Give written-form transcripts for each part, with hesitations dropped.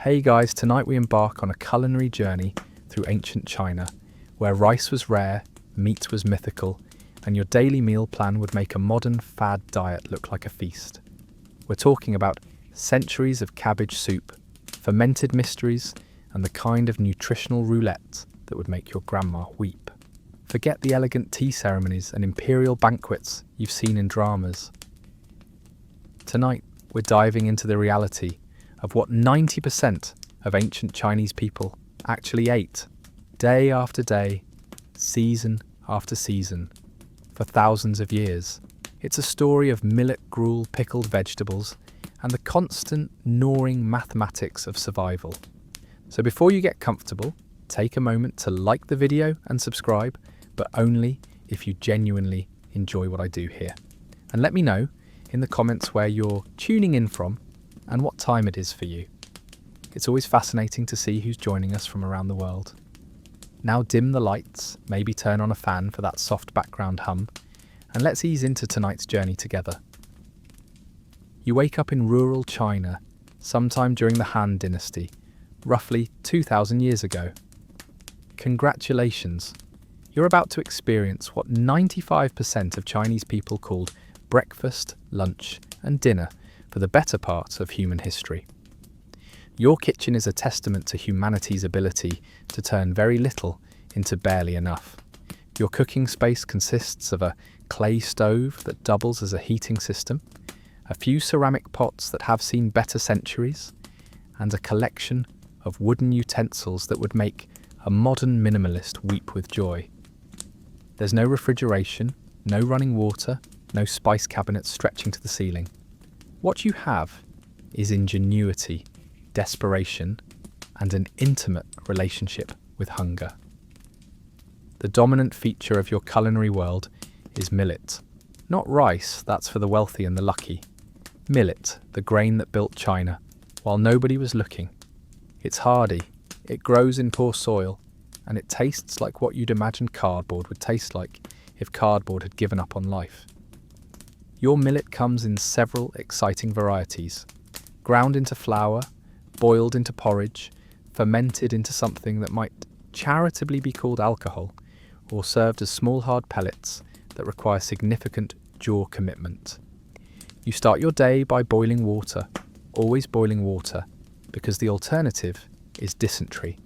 Hey guys, tonight we embark on a culinary journey through ancient China, where rice was rare, meat was mythical, and your daily meal plan would make a modern fad diet look like a feast. We're talking about centuries of cabbage soup, fermented mysteries, and the kind of nutritional roulette that would make your grandma weep. Forget the elegant tea ceremonies and imperial banquets you've seen in dramas. Tonight, we're diving into the reality of what 90% of ancient Chinese people actually ate, day after day, season after season, for thousands of years. It's a story of millet gruel pickled vegetables and the constant gnawing mathematics of survival. So before you get comfortable, take a moment to like the video and subscribe, but only if you genuinely enjoy what I do here. And let me know in the comments where you're tuning in from and what time it is for you. It's always fascinating to see who's joining us from around the world. Now dim the lights, maybe turn on a fan for that soft background hum, and let's ease into tonight's journey together. You wake up in rural China, sometime during the Han Dynasty, roughly 2,000 years ago. Congratulations! You're about to experience what 95% of Chinese people called breakfast, lunch, and dinner for the better part of human history. Your kitchen is a testament to humanity's ability to turn very little into barely enough. Your cooking space consists of a clay stove that doubles as a heating system, a few ceramic pots that have seen better centuries, and a collection of wooden utensils that would make a modern minimalist weep with joy. There's no refrigeration, no running water, no spice cabinets stretching to the ceiling. What you have is ingenuity, desperation, and an intimate relationship with hunger. The dominant feature of your culinary world is millet. Not rice, that's for the wealthy and the lucky. Millet, the grain that built China, while nobody was looking. It's hardy, it grows in poor soil, and it tastes like what you'd imagine cardboard would taste like if cardboard had given up on life. Your millet comes in several exciting varieties: ground into flour, boiled into porridge, fermented into something that might charitably be called alcohol, or served as small hard pellets that require significant jaw commitment. You start your day by boiling water, always boiling water, because the alternative is dysentery,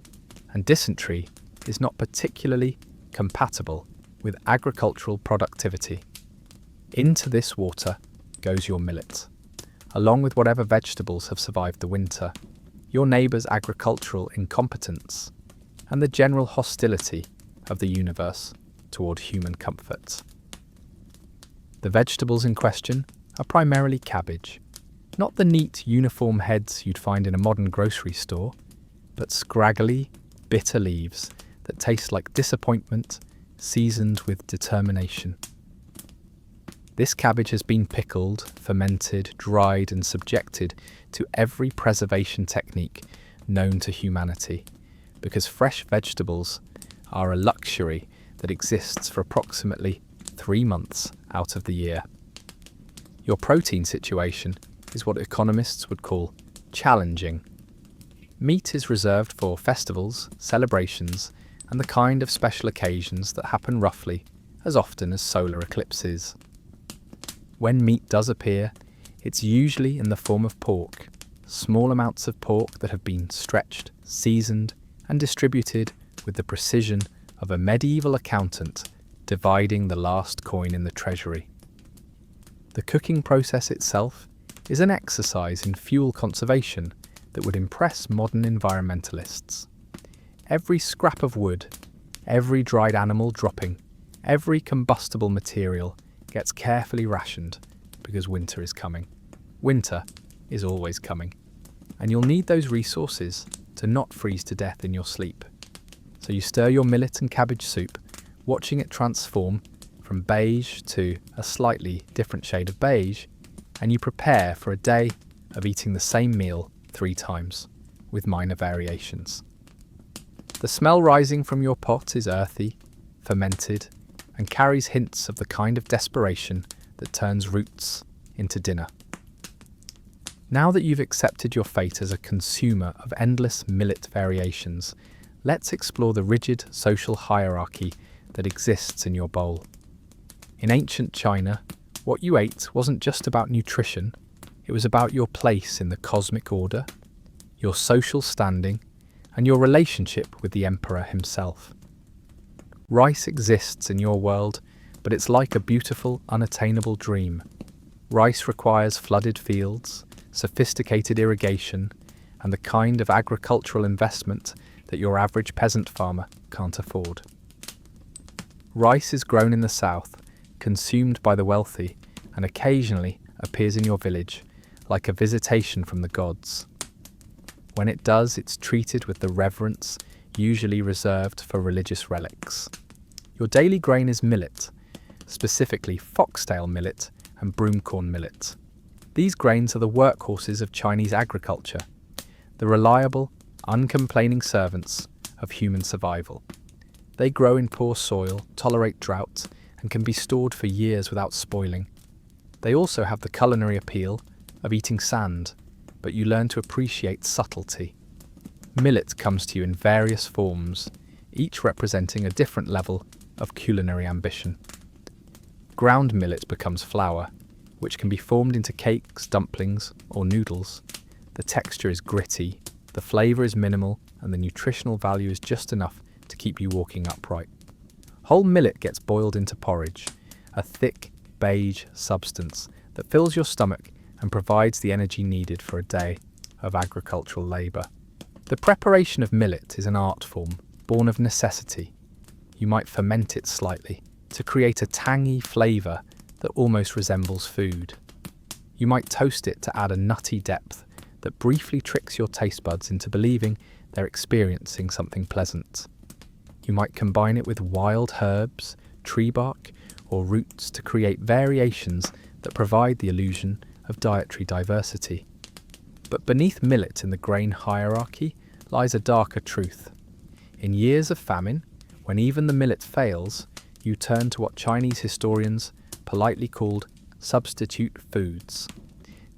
and dysentery is not particularly compatible with agricultural productivity. Into this water goes your millet, along with whatever vegetables have survived the winter, your neighbour's agricultural incompetence, and the general hostility of the universe toward human comfort. The vegetables in question are primarily cabbage, not the neat uniform heads you'd find in a modern grocery store, but scraggly, bitter leaves that taste like disappointment seasoned with determination. This cabbage has been pickled, fermented, dried, and subjected to every preservation technique known to humanity, because fresh vegetables are a luxury that exists for approximately 3 months out of the year. Your protein situation is what economists would call challenging. Meat is reserved for festivals, celebrations, and the kind of special occasions that happen roughly as often as solar eclipses. When meat does appear, it's usually in the form of pork, small amounts of pork that have been stretched, seasoned, and distributed with the precision of a medieval accountant dividing the last coin in the treasury. The cooking process itself is an exercise in fuel conservation that would impress modern environmentalists. Every scrap of wood, every dried animal dropping, every combustible material gets carefully rationed because winter is coming. Winter is always coming, and you'll need those resources to not freeze to death in your sleep. So you stir your millet and cabbage soup, watching it transform from beige to a slightly different shade of beige, and you prepare for a day of eating the same meal 3 times, with minor variations. The smell rising from your pot is earthy, fermented, and carries hints of the kind of desperation that turns roots into dinner. Now that you've accepted your fate as a consumer of endless millet variations, let's explore the rigid social hierarchy that exists in your bowl. In ancient China, what you ate wasn't just about nutrition, it was about your place in the cosmic order, your social standing, and your relationship with the emperor himself. Rice exists in your world, but it's like a beautiful, unattainable dream. Rice requires flooded fields, sophisticated irrigation, and the kind of agricultural investment that your average peasant farmer can't afford. Rice is grown in the south, consumed by the wealthy, and occasionally appears in your village, like a visitation from the gods. When it does, it's treated with the reverence usually reserved for religious relics. Your daily grain is millet, specifically foxtail millet and broomcorn millet. These grains are the workhorses of Chinese agriculture, the reliable, uncomplaining servants of human survival. They grow in poor soil, tolerate drought, and can be stored for years without spoiling. They also have the culinary appeal of eating sand, but you learn to appreciate subtlety. Millet comes to you in various forms, each representing a different level of culinary ambition. Ground millet becomes flour, which can be formed into cakes, dumplings, or noodles. The texture is gritty, the flavour is minimal, and the nutritional value is just enough to keep you walking upright. Whole millet gets boiled into porridge, a thick, beige substance that fills your stomach and provides the energy needed for a day of agricultural labour. The preparation of millet is an art form born of necessity. You might ferment it slightly to create a tangy flavour that almost resembles food. You might toast it to add a nutty depth that briefly tricks your taste buds into believing they're experiencing something pleasant. You might combine it with wild herbs, tree bark, or roots to create variations that provide the illusion of dietary diversity. But beneath millet in the grain hierarchy lies a darker truth. In years of famine, when even the millet fails, you turn to what Chinese historians politely called substitute foods.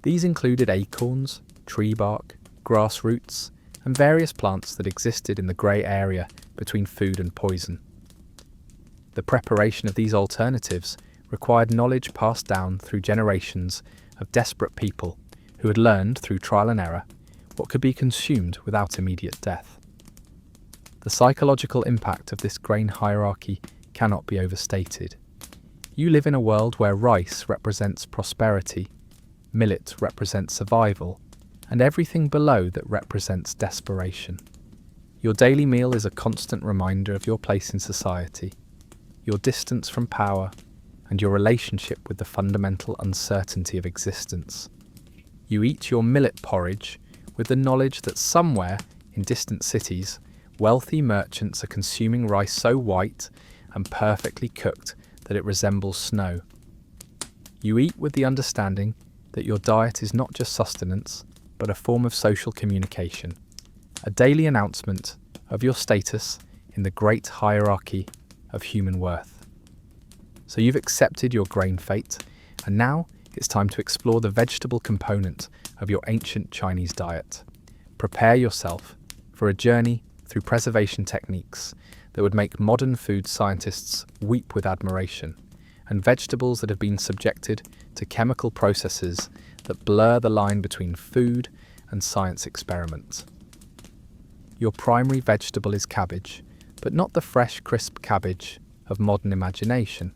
These included acorns, tree bark, grass roots, and various plants that existed in the grey area between food and poison. The preparation of these alternatives required knowledge passed down through generations of desperate people who had learned through trial and error what could be consumed without immediate death. The psychological impact of this grain hierarchy cannot be overstated. You live in a world where rice represents prosperity, millet represents survival, and everything below that represents desperation. Your daily meal is a constant reminder of your place in society, your distance from power, and your relationship with the fundamental uncertainty of existence. You eat your millet porridge with the knowledge that somewhere in distant cities, wealthy merchants are consuming rice so white and perfectly cooked that it resembles snow. You eat with the understanding that your diet is not just sustenance, but a form of social communication, a daily announcement of your status in the great hierarchy of human worth. So you've accepted your grain fate, and now it's time to explore the vegetable component of your ancient Chinese diet. Prepare yourself for a journey through preservation techniques that would make modern food scientists weep with admiration, and vegetables that have been subjected to chemical processes that blur the line between food and science experiment. Your primary vegetable is cabbage, but not the fresh, crisp cabbage of modern imagination.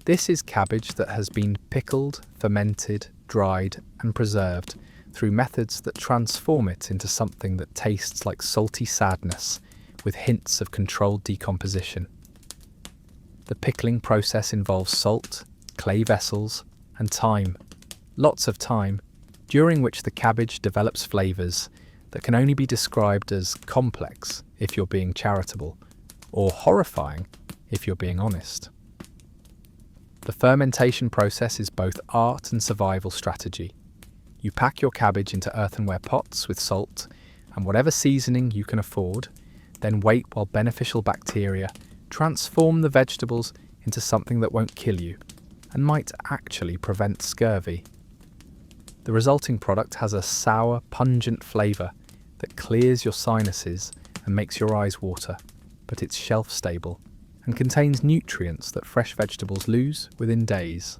This is cabbage that has been pickled, fermented, dried, and preserved through methods that transform it into something that tastes like salty sadness with hints of controlled decomposition. The pickling process involves salt, clay vessels, and time, lots of time, during which the cabbage develops flavours that can only be described as complex if you're being charitable, or horrifying if you're being honest. The fermentation process is both art and survival strategy. You pack your cabbage into earthenware pots with salt and whatever seasoning you can afford, then wait while beneficial bacteria transform the vegetables into something that won't kill you and might actually prevent scurvy. The resulting product has a sour, pungent flavour that clears your sinuses and makes your eyes water, but it's shelf-stable and contains nutrients that fresh vegetables lose within days.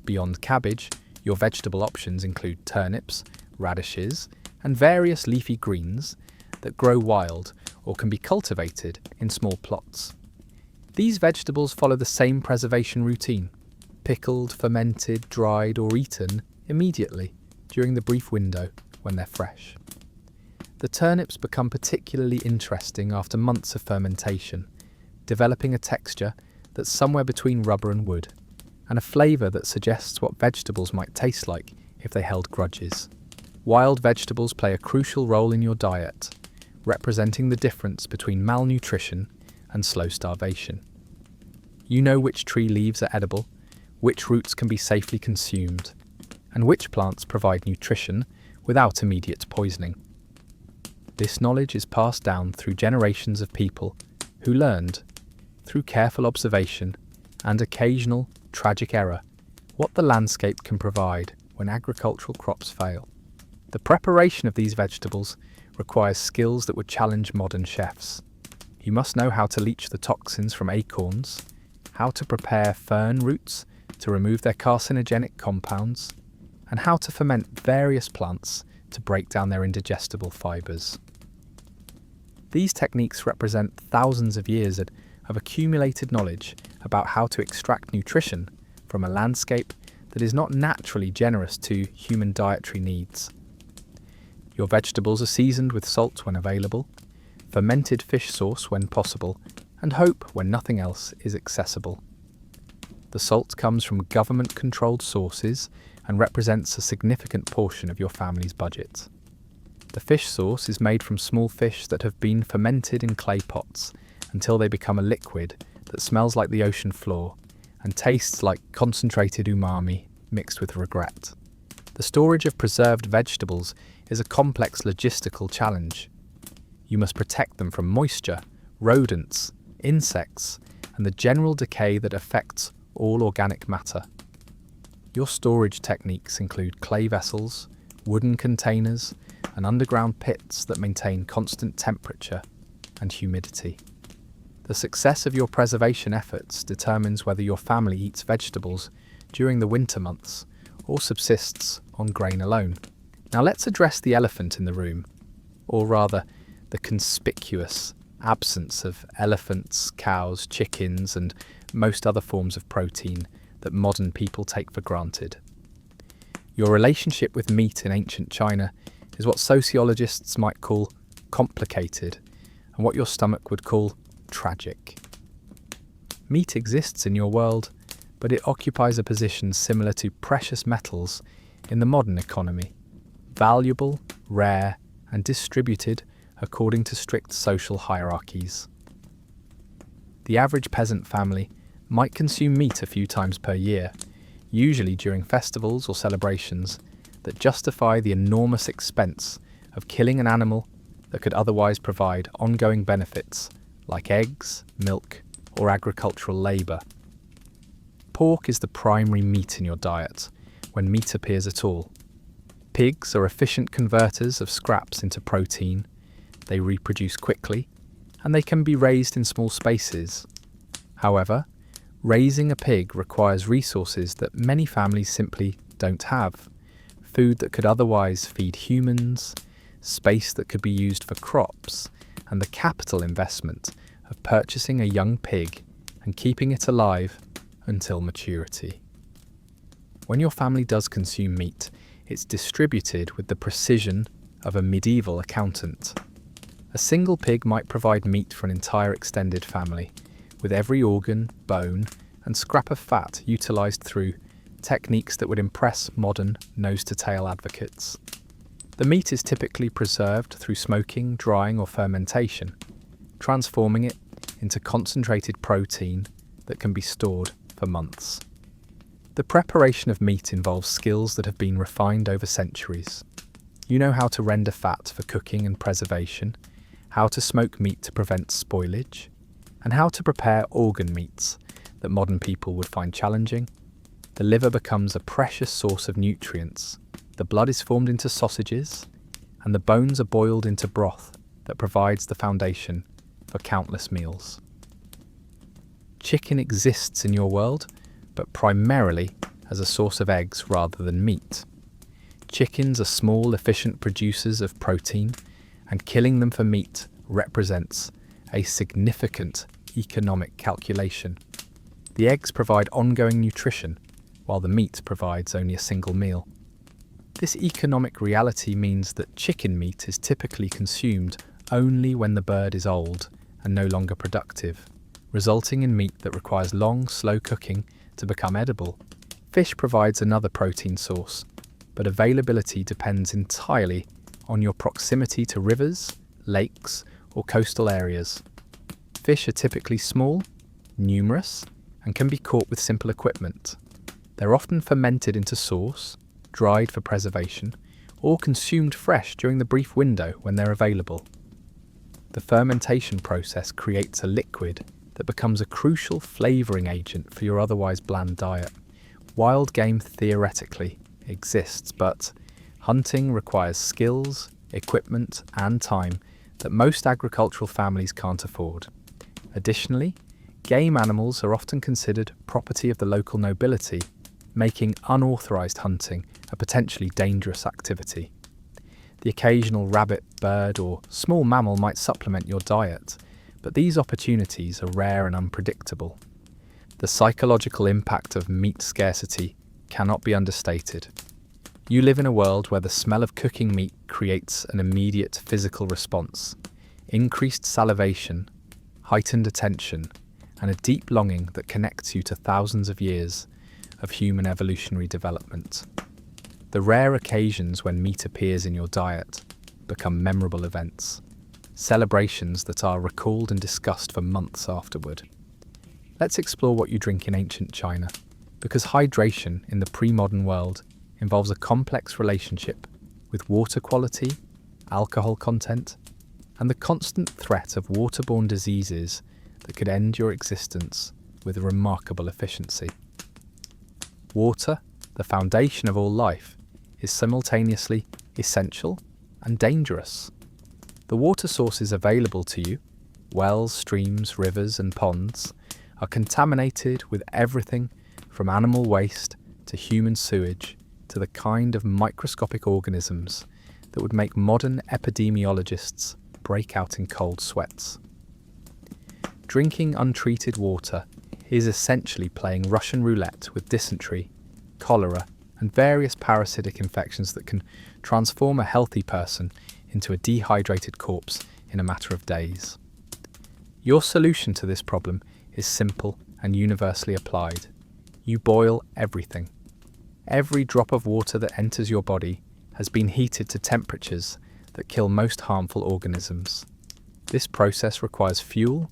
Beyond cabbage, your vegetable options include turnips, radishes, and various leafy greens that grow wild or can be cultivated in small plots. These vegetables follow the same preservation routine: pickled, fermented, dried, or eaten immediately during the brief window when they're fresh. The turnips become particularly interesting after months of fermentation, developing a texture that's somewhere between rubber and wood, and a flavour that suggests what vegetables might taste like if they held grudges. Wild vegetables play a crucial role in your diet, representing the difference between malnutrition and slow starvation. You know which tree leaves are edible, which roots can be safely consumed, and which plants provide nutrition without immediate poisoning. This knowledge is passed down through generations of people who learned, through careful observation and occasional tragic error, what the landscape can provide when agricultural crops fail. The preparation of these vegetables requires skills that would challenge modern chefs. You must know how to leach the toxins from acorns, how to prepare fern roots to remove their carcinogenic compounds, and how to ferment various plants to break down their indigestible fibres. These techniques represent thousands of years of accumulated knowledge about how to extract nutrition from a landscape that is not naturally generous to human dietary needs. Your vegetables are seasoned with salt when available, fermented fish sauce when possible, and hope when nothing else is accessible. The salt comes from government-controlled sources and represents a significant portion of your family's budget. The fish sauce is made from small fish that have been fermented in clay pots until they become a liquid that smells like the ocean floor and tastes like concentrated umami mixed with regret. The storage of preserved vegetables is a complex logistical challenge. You must protect them from moisture, rodents, insects, and the general decay that affects all organic matter. Your storage techniques include clay vessels, wooden containers, and underground pits that maintain constant temperature and humidity. The success of your preservation efforts determines whether your family eats vegetables during the winter months or subsists on grain alone. Now let's address the elephant in the room, or rather, the conspicuous absence of elephants, cows, chickens, and most other forms of protein that modern people take for granted. Your relationship with meat in ancient China is what sociologists might call complicated, and what your stomach would call tragic. Meat exists in your world, but it occupies a position similar to precious metals in the modern economy, valuable, rare, and distributed according to strict social hierarchies. The average peasant family might consume meat a few times per year, usually during festivals or celebrations that justify the enormous expense of killing an animal that could otherwise provide ongoing benefits like eggs, milk, or agricultural labour. Pork is the primary meat in your diet, when meat appears at all. Pigs are efficient converters of scraps into protein. They reproduce quickly, and they can be raised in small spaces. However, raising a pig requires resources that many families simply don't have. Food that could otherwise feed humans, space that could be used for crops, and the capital investment of purchasing a young pig and keeping it alive until maturity. When your family does consume meat, it's distributed with the precision of a medieval accountant. A single pig might provide meat for an entire extended family, with every organ, bone, and scrap of fat utilised through techniques that would impress modern nose-to-tail advocates. The meat is typically preserved through smoking, drying, or fermentation, transforming it into concentrated protein that can be stored for months. The preparation of meat involves skills that have been refined over centuries. You know how to render fat for cooking and preservation, how to smoke meat to prevent spoilage, and how to prepare organ meats that modern people would find challenging. The liver becomes a precious source of nutrients, The blood is formed into sausages, and the bones are boiled into broth that provides the foundation for countless meals. Chicken exists in your world, but primarily as a source of eggs rather than meat. Chickens are small, efficient producers of protein, and killing them for meat represents a significant economic calculation. The eggs provide ongoing nutrition, while the meat provides only a single meal. This economic reality means that chicken meat is typically consumed only when the bird is old and no longer productive, resulting in meat that requires long, slow cooking to become edible. Fish provides another protein source, but availability depends entirely on your proximity to rivers, lakes, or coastal areas. Fish are typically small, numerous, and can be caught with simple equipment. They're often fermented into sauce, dried for preservation, or consumed fresh during the brief window when they're available. The fermentation process creates a liquid that becomes a crucial flavouring agent for your otherwise bland diet. Wild game theoretically exists, but hunting requires skills, equipment, and time that most agricultural families can't afford. Additionally, game animals are often considered property of the local nobility, making unauthorised hunting a potentially dangerous activity. The occasional rabbit, bird, or small mammal might supplement your diet, but these opportunities are rare and unpredictable. The psychological impact of meat scarcity cannot be understated. You live in a world where the smell of cooking meat creates an immediate physical response, increased salivation, heightened attention, and a deep longing that connects you to thousands of years of human evolutionary development. The rare occasions when meat appears in your diet become memorable events, celebrations that are recalled and discussed for months afterward. Let's explore what you drink in ancient China, because hydration in the pre-modern world involves a complex relationship with water quality, alcohol content, and the constant threat of waterborne diseases that could end your existence with remarkable efficiency. Water, the foundation of all life, is simultaneously essential and dangerous. The water sources available to you, wells, streams, rivers, and ponds, are contaminated with everything from animal waste to human sewage to the kind of microscopic organisms that would make modern epidemiologists break out in cold sweats. Drinking untreated water is essentially playing Russian roulette with dysentery, cholera, and various parasitic infections that can transform a healthy person into a dehydrated corpse in a matter of days. Your solution to this problem is simple and universally applied. You boil everything. Every drop of water that enters your body has been heated to temperatures that kill most harmful organisms. This process requires fuel,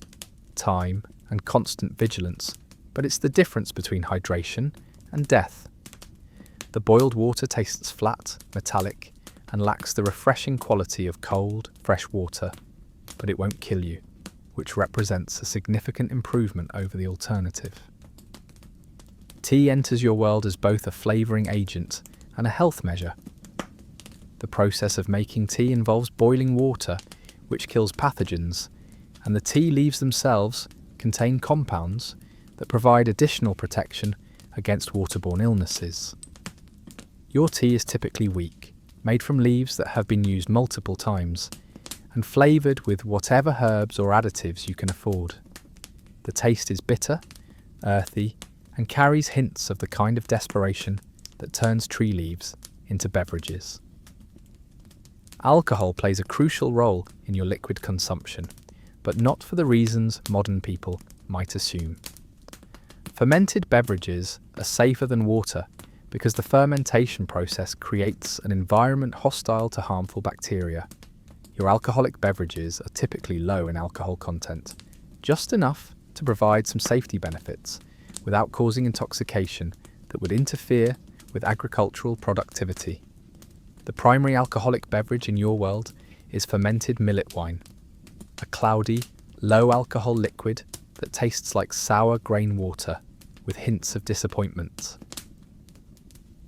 time, and constant vigilance, but it's the difference between hydration and death. The boiled water tastes flat, metallic, and lacks the refreshing quality of cold, fresh water, but it won't kill you, which represents a significant improvement over the alternative. Tea enters your world as both a flavouring agent and a health measure. The process of making tea involves boiling water, which kills pathogens, and the tea leaves themselves contain compounds that provide additional protection against waterborne illnesses. Your tea is typically weak, made from leaves that have been used multiple times, and flavoured with whatever herbs or additives you can afford. The taste is bitter, earthy, and carries hints of the kind of desperation that turns tree leaves into beverages. Alcohol plays a crucial role in your liquid consumption, but not for the reasons modern people might assume. Fermented beverages are safer than water because the fermentation process creates an environment hostile to harmful bacteria. Your alcoholic beverages are typically low in alcohol content, just enough to provide some safety benefits without causing intoxication that would interfere with agricultural productivity. The primary alcoholic beverage in your world is fermented millet wine, a cloudy, low-alcohol liquid that tastes like sour grain water with hints of disappointment.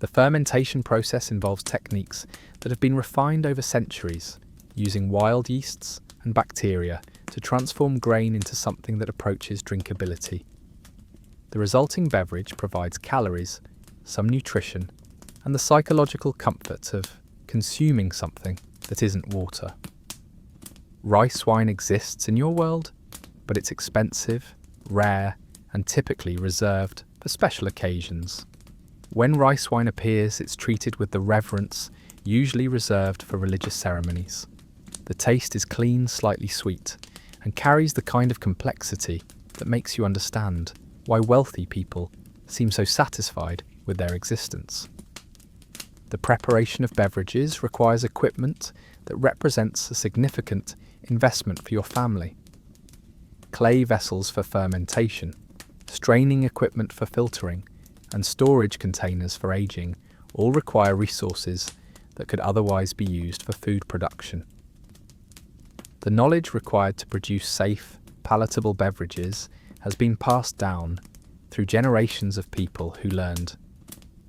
The fermentation process involves techniques that have been refined over centuries, using wild yeasts and bacteria to transform grain into something that approaches drinkability. The resulting beverage provides calories, some nutrition, and the psychological comfort of consuming something that isn't water. Rice wine exists in your world, but it's expensive, rare, and typically reserved for special occasions. When rice wine appears, it's treated with the reverence usually reserved for religious ceremonies. The taste is clean, slightly sweet, and carries the kind of complexity that makes you understand why wealthy people seem so satisfied with their existence. The preparation of beverages requires equipment that represents a significant investment for your family. Clay vessels for fermentation, straining equipment for filtering, and storage containers for aging all require resources that could otherwise be used for food production. The knowledge required to produce safe, palatable beverages has been passed down through generations of people who learned,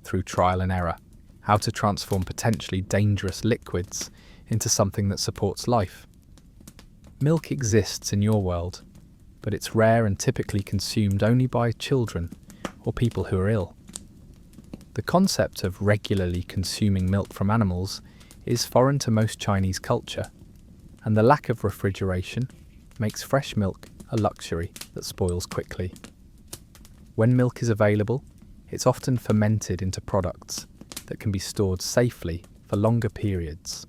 through trial and error, how to transform potentially dangerous liquids into something that supports life. Milk exists in your world, but it's rare and typically consumed only by children or people who are ill. The concept of regularly consuming milk from animals is foreign to most Chinese culture, and the lack of refrigeration makes fresh milk a luxury that spoils quickly. When milk is available, it's often fermented into products that can be stored safely for longer periods.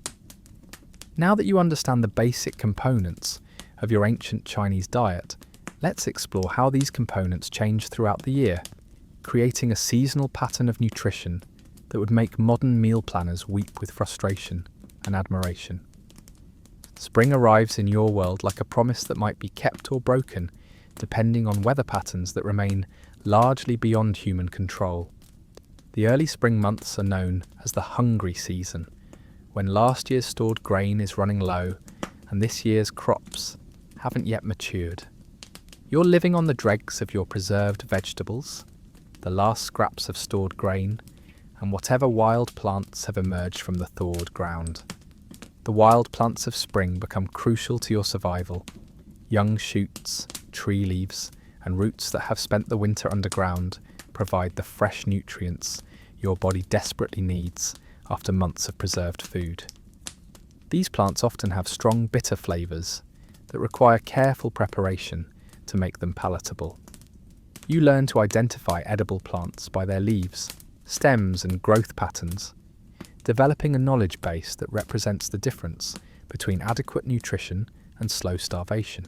Now that you understand the basic components of your ancient Chinese diet, let's explore how these components change throughout the year, creating a seasonal pattern of nutrition that would make modern meal planners weep with frustration and admiration. Spring arrives in your world like a promise that might be kept or broken, depending on weather patterns that remain largely beyond human control. The early spring months are known as the hungry season, when last year's stored grain is running low and this year's crops haven't yet matured. You're living on the dregs of your preserved vegetables, the last scraps of stored grain, and whatever wild plants have emerged from the thawed ground. The wild plants of spring become crucial to your survival. Young shoots, tree leaves, and roots that have spent the winter underground provide the fresh nutrients your body desperately needs after months of preserved food. These plants often have strong bitter flavours that require careful preparation to make them palatable. You learn to identify edible plants by their leaves, stems, and growth patterns, developing a knowledge base that represents the difference between adequate nutrition and slow starvation.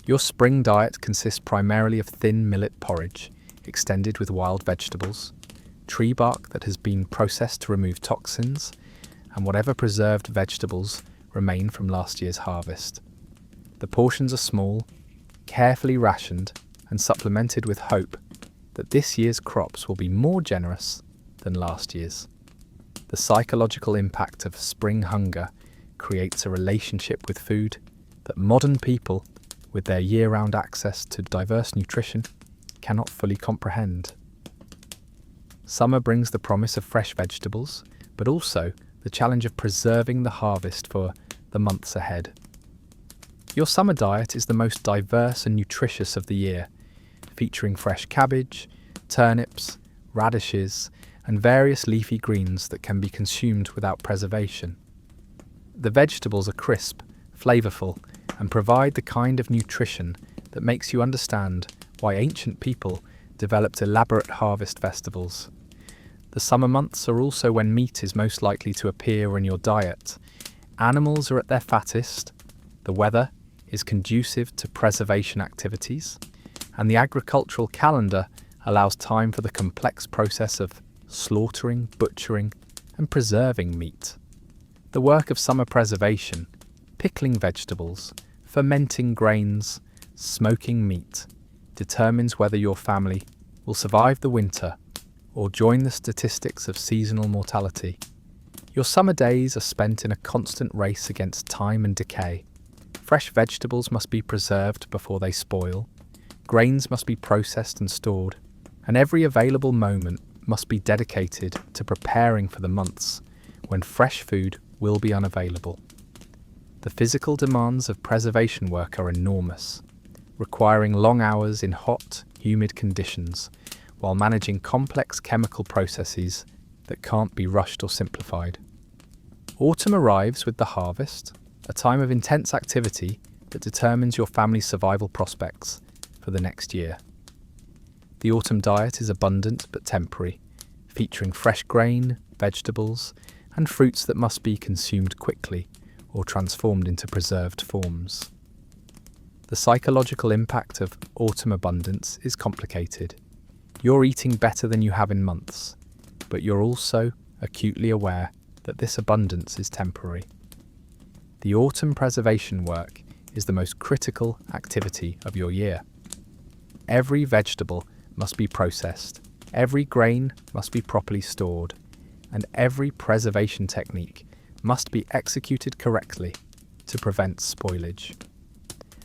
Your spring diet consists primarily of thin millet porridge, extended with wild vegetables, tree bark that has been processed to remove toxins, and whatever preserved vegetables remain from last year's harvest. The portions are small, carefully rationed, and supplemented with hope that this year's crops will be more generous than last year's. The psychological impact of spring hunger creates a relationship with food that modern people, with their year-round access to diverse nutrition, cannot fully comprehend. Summer brings the promise of fresh vegetables, but also the challenge of preserving the harvest for the months ahead. Your summer diet is the most diverse and nutritious of the year, featuring fresh cabbage, turnips, radishes, and various leafy greens that can be consumed without preservation. The vegetables are crisp, flavourful, and provide the kind of nutrition that makes you understand why ancient people developed elaborate harvest festivals. The summer months are also when meat is most likely to appear in your diet. Animals are at their fattest, the weather is conducive to preservation activities, and the agricultural calendar allows time for the complex process of slaughtering, butchering, and preserving meat. The work of summer preservation, pickling vegetables, fermenting grains, smoking meat, determines whether your family will survive the winter or join the statistics of seasonal mortality. Your summer days are spent in a constant race against time and decay. Fresh vegetables must be preserved before they spoil, grains must be processed and stored, and every available moment must be dedicated to preparing for the months when fresh food will be unavailable. The physical demands of preservation work are enormous, requiring long hours in hot, humid conditions while managing complex chemical processes that can't be rushed or simplified. Autumn arrives with the harvest, a time of intense activity that determines your family's survival prospects for the next year. The autumn diet is abundant but temporary, featuring fresh grain, vegetables, and fruits that must be consumed quickly or transformed into preserved forms. The psychological impact of autumn abundance is complicated. You're eating better than you have in months, but you're also acutely aware that this abundance is temporary. The autumn preservation work is the most critical activity of your year. Every vegetable must be processed, every grain must be properly stored, and every preservation technique must be executed correctly to prevent spoilage.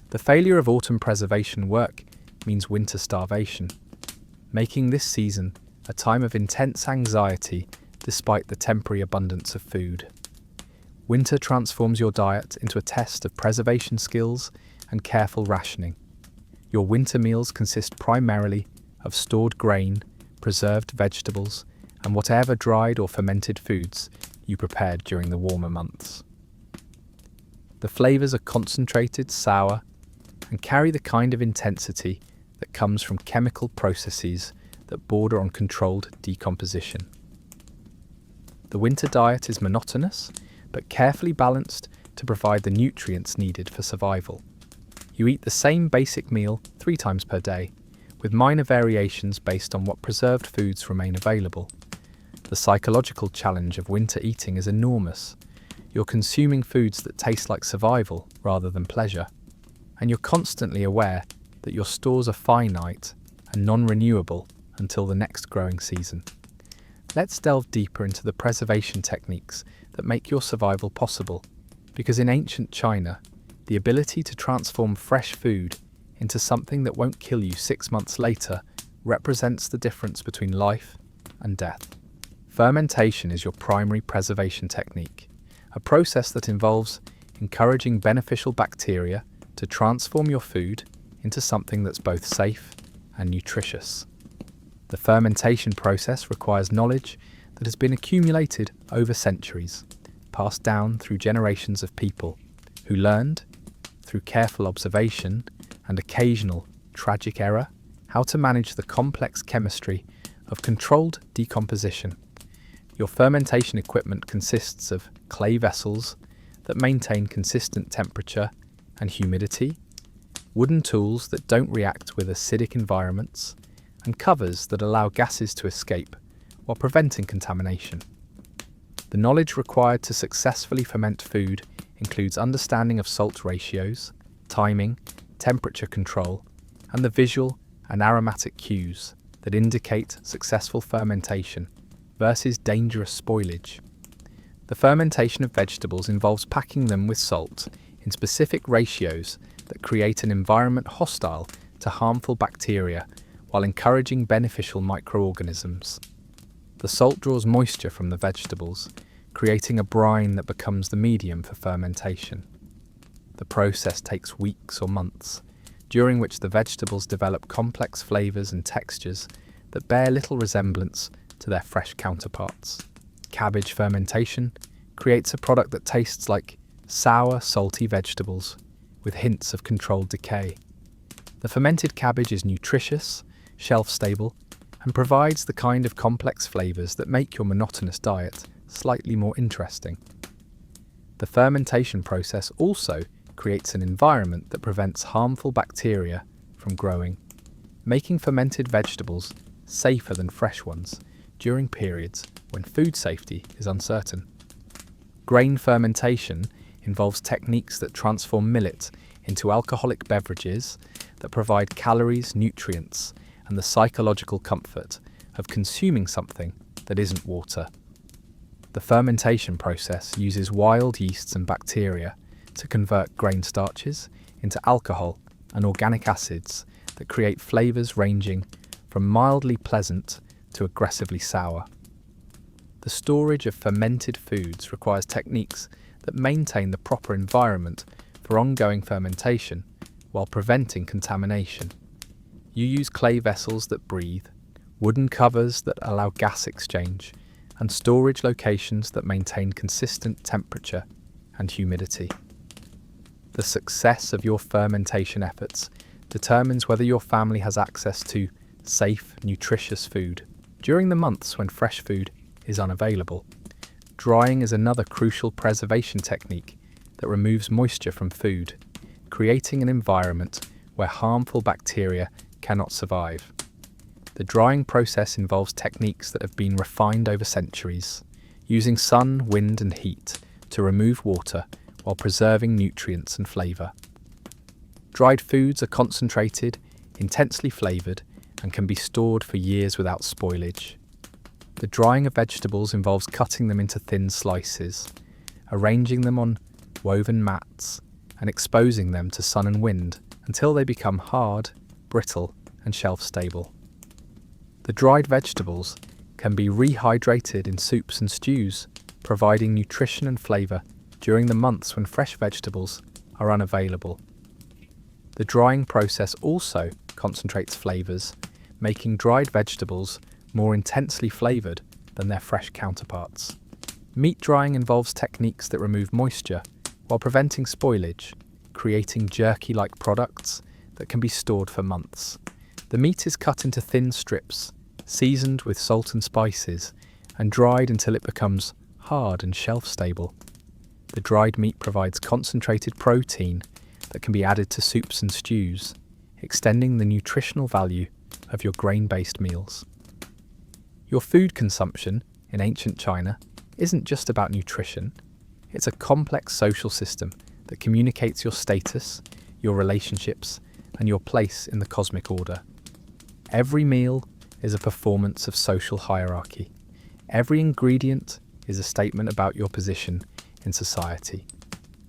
The failure of autumn preservation work means winter starvation, making this season a time of intense anxiety despite the temporary abundance of food. Winter transforms your diet into a test of preservation skills and careful rationing. Your winter meals consist primarily of stored grain, preserved vegetables, and whatever dried or fermented foods you prepared during the warmer months. The flavours are concentrated, sour, and carry the kind of intensity that comes from chemical processes that border on controlled decomposition. The winter diet is monotonous, but carefully balanced to provide the nutrients needed for survival. You eat the same basic meal 3 times per day, with minor variations based on what preserved foods remain available. The psychological challenge of winter eating is enormous. You're consuming foods that taste like survival rather than pleasure, and you're constantly aware that your stores are finite and non-renewable until the next growing season. Let's delve deeper into the preservation techniques that make your survival possible, because in ancient China, the ability to transform fresh food into something that won't kill you 6 months later represents the difference between life and death. Fermentation is your primary preservation technique, a process that involves encouraging beneficial bacteria to transform your food into something that's both safe and nutritious. The fermentation process requires knowledge that has been accumulated over centuries, passed down through generations of people who learned, through careful observation and occasional tragic error, how to manage the complex chemistry of controlled decomposition. Your fermentation equipment consists of clay vessels that maintain consistent temperature and humidity, wooden tools that don't react with acidic environments, and covers that allow gases to escape while preventing contamination. The knowledge required to successfully ferment food includes understanding of salt ratios, timing, temperature control, and the visual and aromatic cues that indicate successful fermentation versus dangerous spoilage. The fermentation of vegetables involves packing them with salt in specific ratios that create an environment hostile to harmful bacteria while encouraging beneficial microorganisms. The salt draws moisture from the vegetables, creating a brine that becomes the medium for fermentation. The process takes weeks or months, during which the vegetables develop complex flavours and textures that bear little resemblance to their fresh counterparts. Cabbage fermentation creates a product that tastes like sour, salty vegetables, with hints of controlled decay. The fermented cabbage is nutritious, shelf-stable, and provides the kind of complex flavours that make your monotonous diet slightly more interesting. The fermentation process also creates an environment that prevents harmful bacteria from growing, making fermented vegetables safer than fresh ones during periods when food safety is uncertain. Grain fermentation involves techniques that transform millet into alcoholic beverages that provide calories, nutrients, and the psychological comfort of consuming something that isn't water. The fermentation process uses wild yeasts and bacteria to convert grain starches into alcohol and organic acids that create flavours ranging from mildly pleasant to aggressively sour. The storage of fermented foods requires techniques that maintain the proper environment for ongoing fermentation while preventing contamination. You use clay vessels that breathe, wooden covers that allow gas exchange, and storage locations that maintain consistent temperature and humidity. The success of your fermentation efforts determines whether your family has access to safe, nutritious food during the months when fresh food is unavailable. Drying is another crucial preservation technique that removes moisture from food, creating an environment where harmful bacteria cannot survive. The drying process involves techniques that have been refined over centuries, using sun, wind, and heat to remove water while preserving nutrients and flavour. Dried foods are concentrated, intensely flavoured, and can be stored for years without spoilage. The drying of vegetables involves cutting them into thin slices, arranging them on woven mats, and exposing them to sun and wind until they become hard, brittle, and shelf-stable. The dried vegetables can be rehydrated in soups and stews, providing nutrition and flavour during the months when fresh vegetables are unavailable. The drying process also concentrates flavours, making dried vegetables more intensely flavoured than their fresh counterparts. Meat drying involves techniques that remove moisture while preventing spoilage, creating jerky-like products that can be stored for months. The meat is cut into thin strips, seasoned with salt and spices, and dried until it becomes hard and shelf-stable. The dried meat provides concentrated protein that can be added to soups and stews, extending the nutritional value of your grain-based meals. Your food consumption in ancient China isn't just about nutrition, it's a complex social system that communicates your status, your relationships, and your place in the cosmic order. Every meal is a performance of social hierarchy. Every ingredient is a statement about your position in society.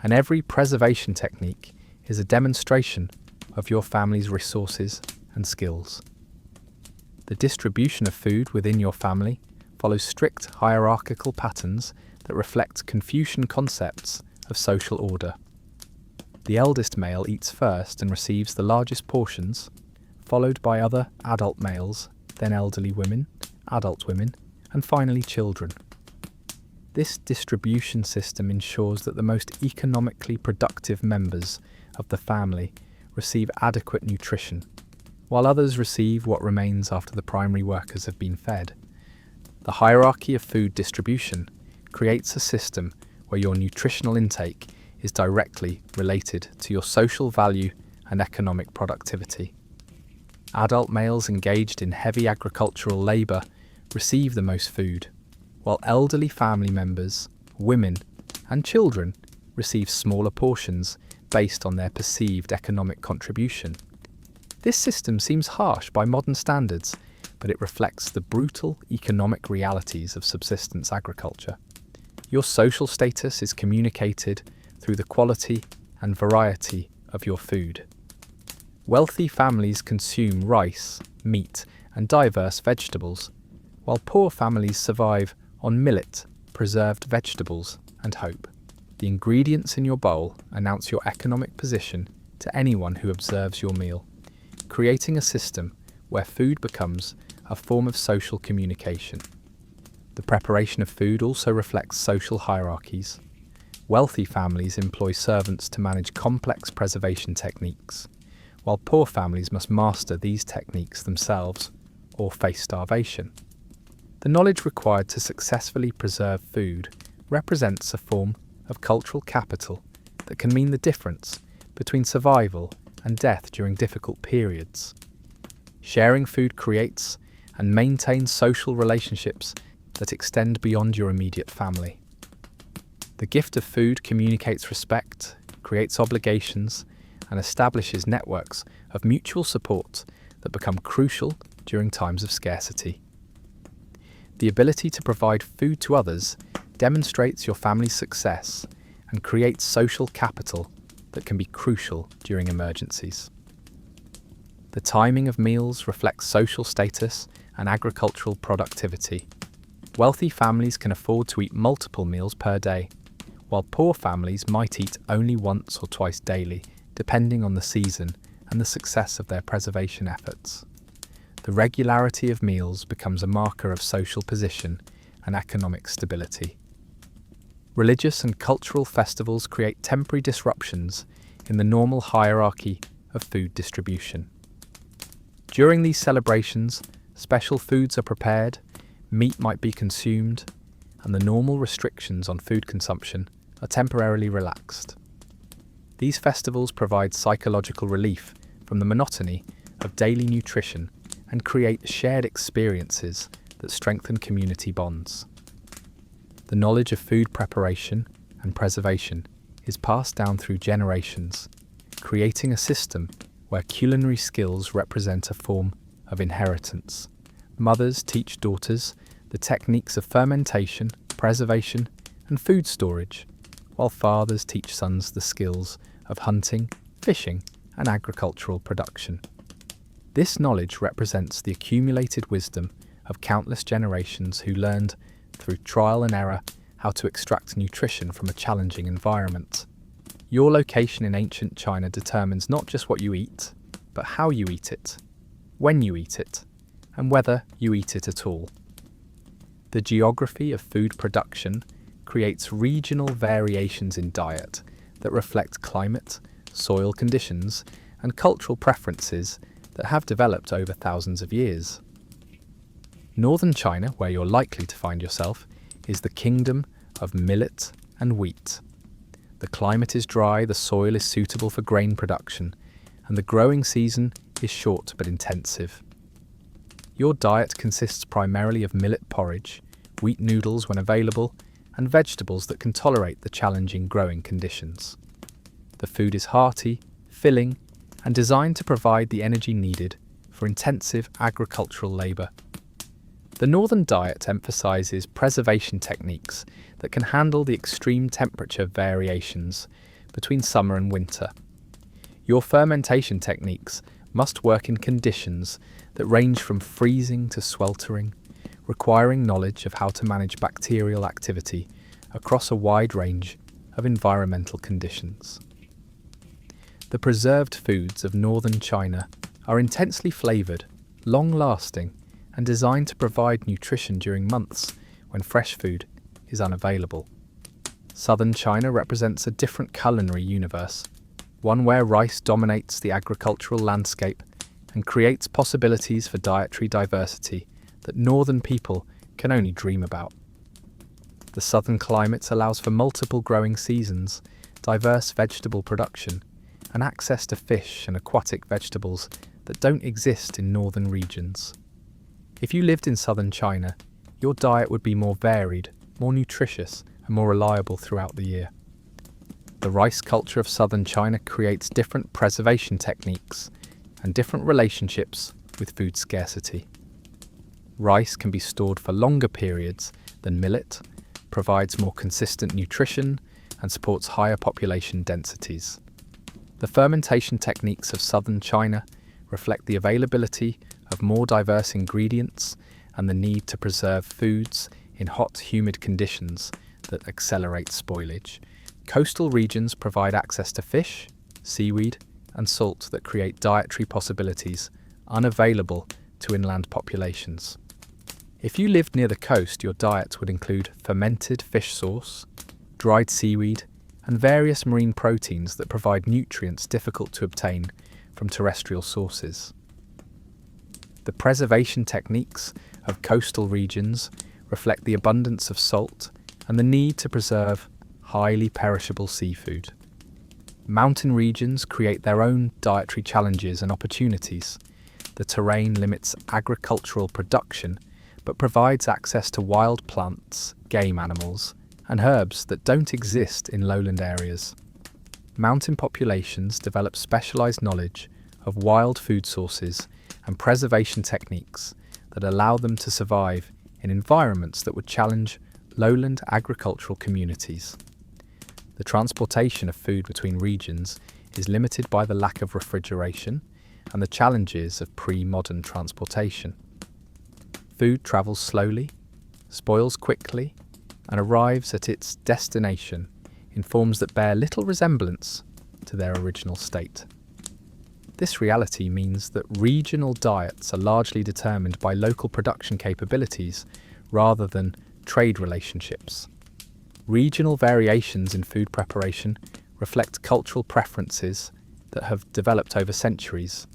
And every preservation technique is a demonstration of your family's resources and skills. The distribution of food within your family follows strict hierarchical patterns that reflect Confucian concepts of social order. The eldest male eats first and receives the largest portions, followed by other adult males, then elderly women, adult women, and finally children. This distribution system ensures that the most economically productive members of the family receive adequate nutrition, while others receive what remains after the primary workers have been fed. The hierarchy of food distribution creates a system where your nutritional intake is directly related to your social value and economic productivity. Adult males engaged in heavy agricultural labour receive the most food, while elderly family members, women, and children receive smaller portions based on their perceived economic contribution. This system seems harsh by modern standards, but it reflects the brutal economic realities of subsistence agriculture. Your social status is communicated through the quality and variety of your food. Wealthy families consume rice, meat, and diverse vegetables, while poor families survive on millet, preserved vegetables, and hope. The ingredients in your bowl announce your economic position to anyone who observes your meal, creating a system where food becomes a form of social communication. The preparation of food also reflects social hierarchies. Wealthy families employ servants to manage complex preservation techniques, while poor families must master these techniques themselves or face starvation. The knowledge required to successfully preserve food represents a form of cultural capital that can mean the difference between survival and death during difficult periods. Sharing food creates and maintains social relationships that extend beyond your immediate family. The gift of food communicates respect, creates obligations, and establishes networks of mutual support that become crucial during times of scarcity. The ability to provide food to others demonstrates your family's success and creates social capital that can be crucial during emergencies. The timing of meals reflects social status and agricultural productivity. Wealthy families can afford to eat multiple meals per day, while poor families might eat only once or twice daily, depending on the season and the success of their preservation efforts. The regularity of meals becomes a marker of social position and economic stability. Religious and cultural festivals create temporary disruptions in the normal hierarchy of food distribution. During these celebrations, special foods are prepared, meat might be consumed, and the normal restrictions on food consumption are temporarily relaxed. These festivals provide psychological relief from the monotony of daily nutrition and create shared experiences that strengthen community bonds. The knowledge of food preparation and preservation is passed down through generations, creating a system where culinary skills represent a form of inheritance. Mothers teach daughters the techniques of fermentation, preservation, and food storage, while fathers teach sons the skills of hunting, fishing, and agricultural production. This knowledge represents the accumulated wisdom of countless generations who learned, through trial and error, how to extract nutrition from a challenging environment. Your location in ancient China determines not just what you eat, but how you eat it, when you eat it, and whether you eat it at all. The geography of food production creates regional variations in diet that reflect climate, soil conditions, and cultural preferences that have developed over thousands of years. Northern China, where you're likely to find yourself, is the kingdom of millet and wheat. The climate is dry, the soil is suitable for grain production, and the growing season is short but intensive. Your diet consists primarily of millet porridge, wheat noodles when available, and vegetables that can tolerate the challenging growing conditions. The food is hearty, filling, and designed to provide the energy needed for intensive agricultural labour. The northern diet emphasises preservation techniques that can handle the extreme temperature variations between summer and winter. Your fermentation techniques must work in conditions that range from freezing to sweltering, requiring knowledge of how to manage bacterial activity across a wide range of environmental conditions. The preserved foods of northern China are intensely flavoured, long-lasting, and designed to provide nutrition during months when fresh food is unavailable. Southern China represents a different culinary universe, one where rice dominates the agricultural landscape and creates possibilities for dietary diversity that northern people can only dream about. The southern climate allows for multiple growing seasons, diverse vegetable production, and access to fish and aquatic vegetables that don't exist in northern regions. If you lived in southern China, your diet would be more varied, more nutritious, and more reliable throughout the year. The rice culture of southern China creates different preservation techniques and different relationships with food scarcity. Rice can be stored for longer periods than millet, provides more consistent nutrition, and supports higher population densities. The fermentation techniques of southern China reflect the availability of more diverse ingredients and the need to preserve foods in hot, humid conditions that accelerate spoilage. Coastal regions provide access to fish, seaweed, and salt that create dietary possibilities unavailable to inland populations. If you lived near the coast, your diet would include fermented fish sauce, dried seaweed, and various marine proteins that provide nutrients difficult to obtain from terrestrial sources. The preservation techniques of coastal regions reflect the abundance of salt and the need to preserve highly perishable seafood. Mountain regions create their own dietary challenges and opportunities. The terrain limits agricultural production but provides access to wild plants, game animals, and herbs that don't exist in lowland areas. Mountain populations develop specialized knowledge of wild food sources and preservation techniques that allow them to survive in environments that would challenge lowland agricultural communities. The transportation of food between regions is limited by the lack of refrigeration and the challenges of pre-modern transportation. food travels slowly, spoils quickly, and arrives at its destination in forms that bear little resemblance to their original state. This reality means that regional diets are largely determined by local production capabilities rather than trade relationships. Regional variations in food preparation reflect cultural preferences that have developed over centuries.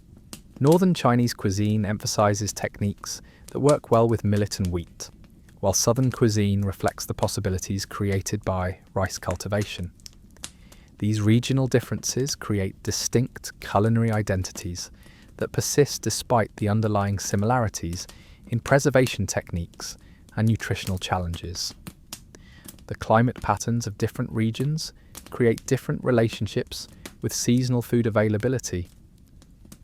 Northern Chinese cuisine emphasizes techniques that work well with millet and wheat, while southern cuisine reflects the possibilities created by rice cultivation. These regional differences create distinct culinary identities that persist despite the underlying similarities in preservation techniques and nutritional challenges. The climate patterns of different regions create different relationships with seasonal food availability.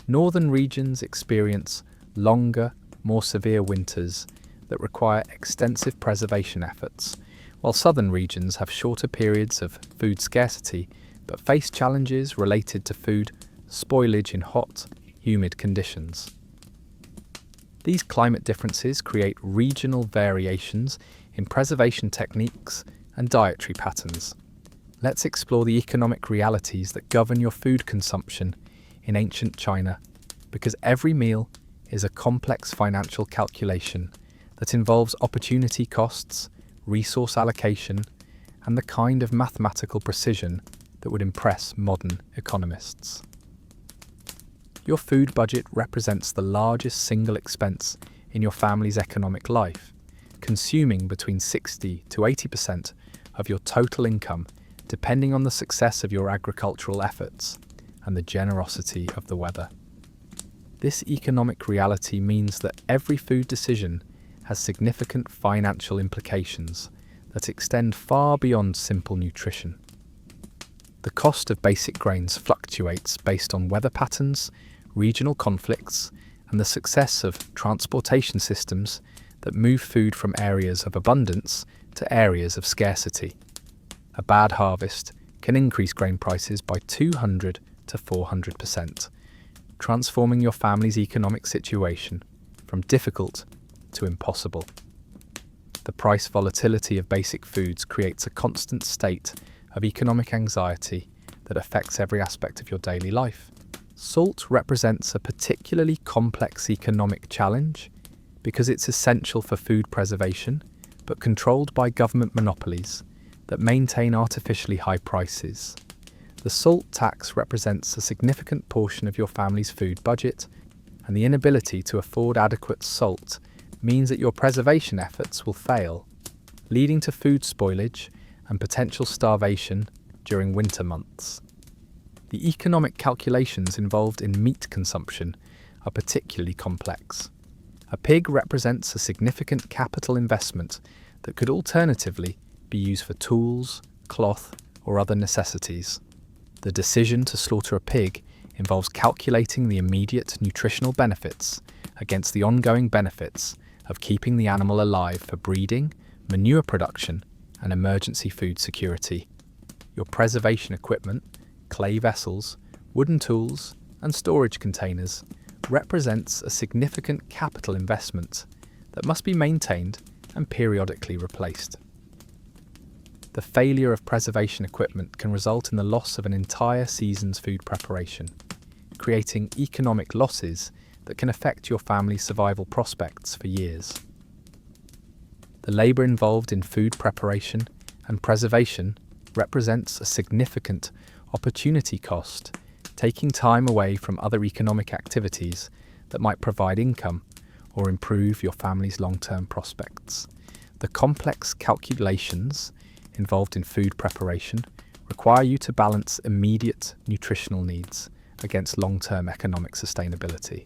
Northern regions experience longer, more severe winters that require extensive preservation efforts, while southern regions have shorter periods of food scarcity but face challenges related to food spoilage in hot, humid conditions. These climate differences create regional variations in preservation techniques and dietary patterns. Let's explore the economic realities that govern your food consumption in ancient China, because every meal is a complex financial calculation that involves opportunity costs, resource allocation, and the kind of mathematical precision that would impress modern economists. Your food budget represents the largest single expense in your family's economic life, consuming between 60 to 80% of your total income, depending on the success of your agricultural efforts and the generosity of the weather. This economic reality means that every food decision has significant financial implications that extend far beyond simple nutrition. The cost of basic grains fluctuates based on weather patterns, regional conflicts, and the success of transportation systems that move food from areas of abundance to areas of scarcity. A bad harvest can increase grain prices by 200 to 400%, transforming your family's economic situation from difficult to impossible. The price volatility of basic foods creates a constant state of economic anxiety that affects every aspect of your daily life. Salt represents a particularly complex economic challenge because it's essential for food preservation, but controlled by government monopolies that maintain artificially high prices. The salt tax represents a significant portion of your family's food budget, and the inability to afford adequate salt means that your preservation efforts will fail, leading to food spoilage and potential starvation during winter months. The economic calculations involved in meat consumption are particularly complex. A pig represents a significant capital investment that could alternatively be used for tools, cloth, or other necessities. The decision to slaughter a pig involves calculating the immediate nutritional benefits against the ongoing benefits of keeping the animal alive for breeding, manure production, and emergency food security. Your preservation equipment, clay vessels, wooden tools, and storage containers represents a significant capital investment that must be maintained and periodically replaced. The failure of preservation equipment can result in the loss of an entire season's food preparation, creating economic losses that can affect your family's survival prospects for years. The labour involved in food preparation and preservation represents a significant opportunity cost, taking time away from other economic activities that might provide income or improve your family's long-term prospects. The complex calculations involved in food preparation require you to balance immediate nutritional needs against long-term economic sustainability.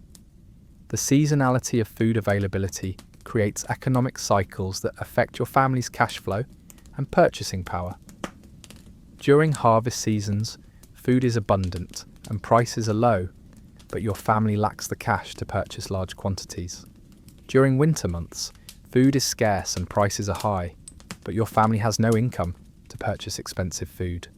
The seasonality of food availability creates economic cycles that affect your family's cash flow and purchasing power. During harvest seasons, food is abundant and prices are low, but your family lacks the cash to purchase large quantities. During winter months, food is scarce and prices are high, but your family has no income to purchase expensive food.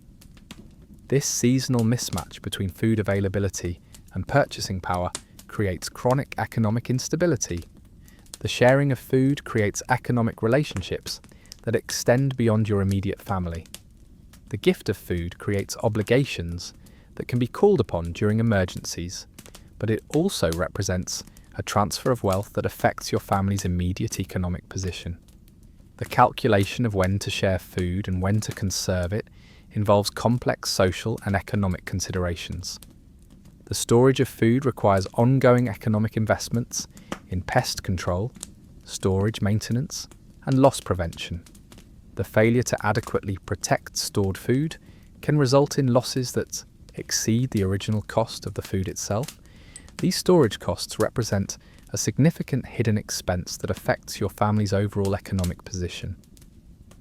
This seasonal mismatch between food availability and purchasing power creates chronic economic instability. The sharing of food creates economic relationships that extend beyond your immediate family. The gift of food creates obligations that can be called upon during emergencies, but it also represents a transfer of wealth that affects your family's immediate economic position. The calculation of when to share food and when to conserve it involves complex social and economic considerations. The storage of food requires ongoing economic investments in pest control, storage maintenance, and loss prevention. The failure to adequately protect stored food can result in losses that exceed the original cost of the food itself. These storage costs represent a significant hidden expense that affects your family's overall economic position.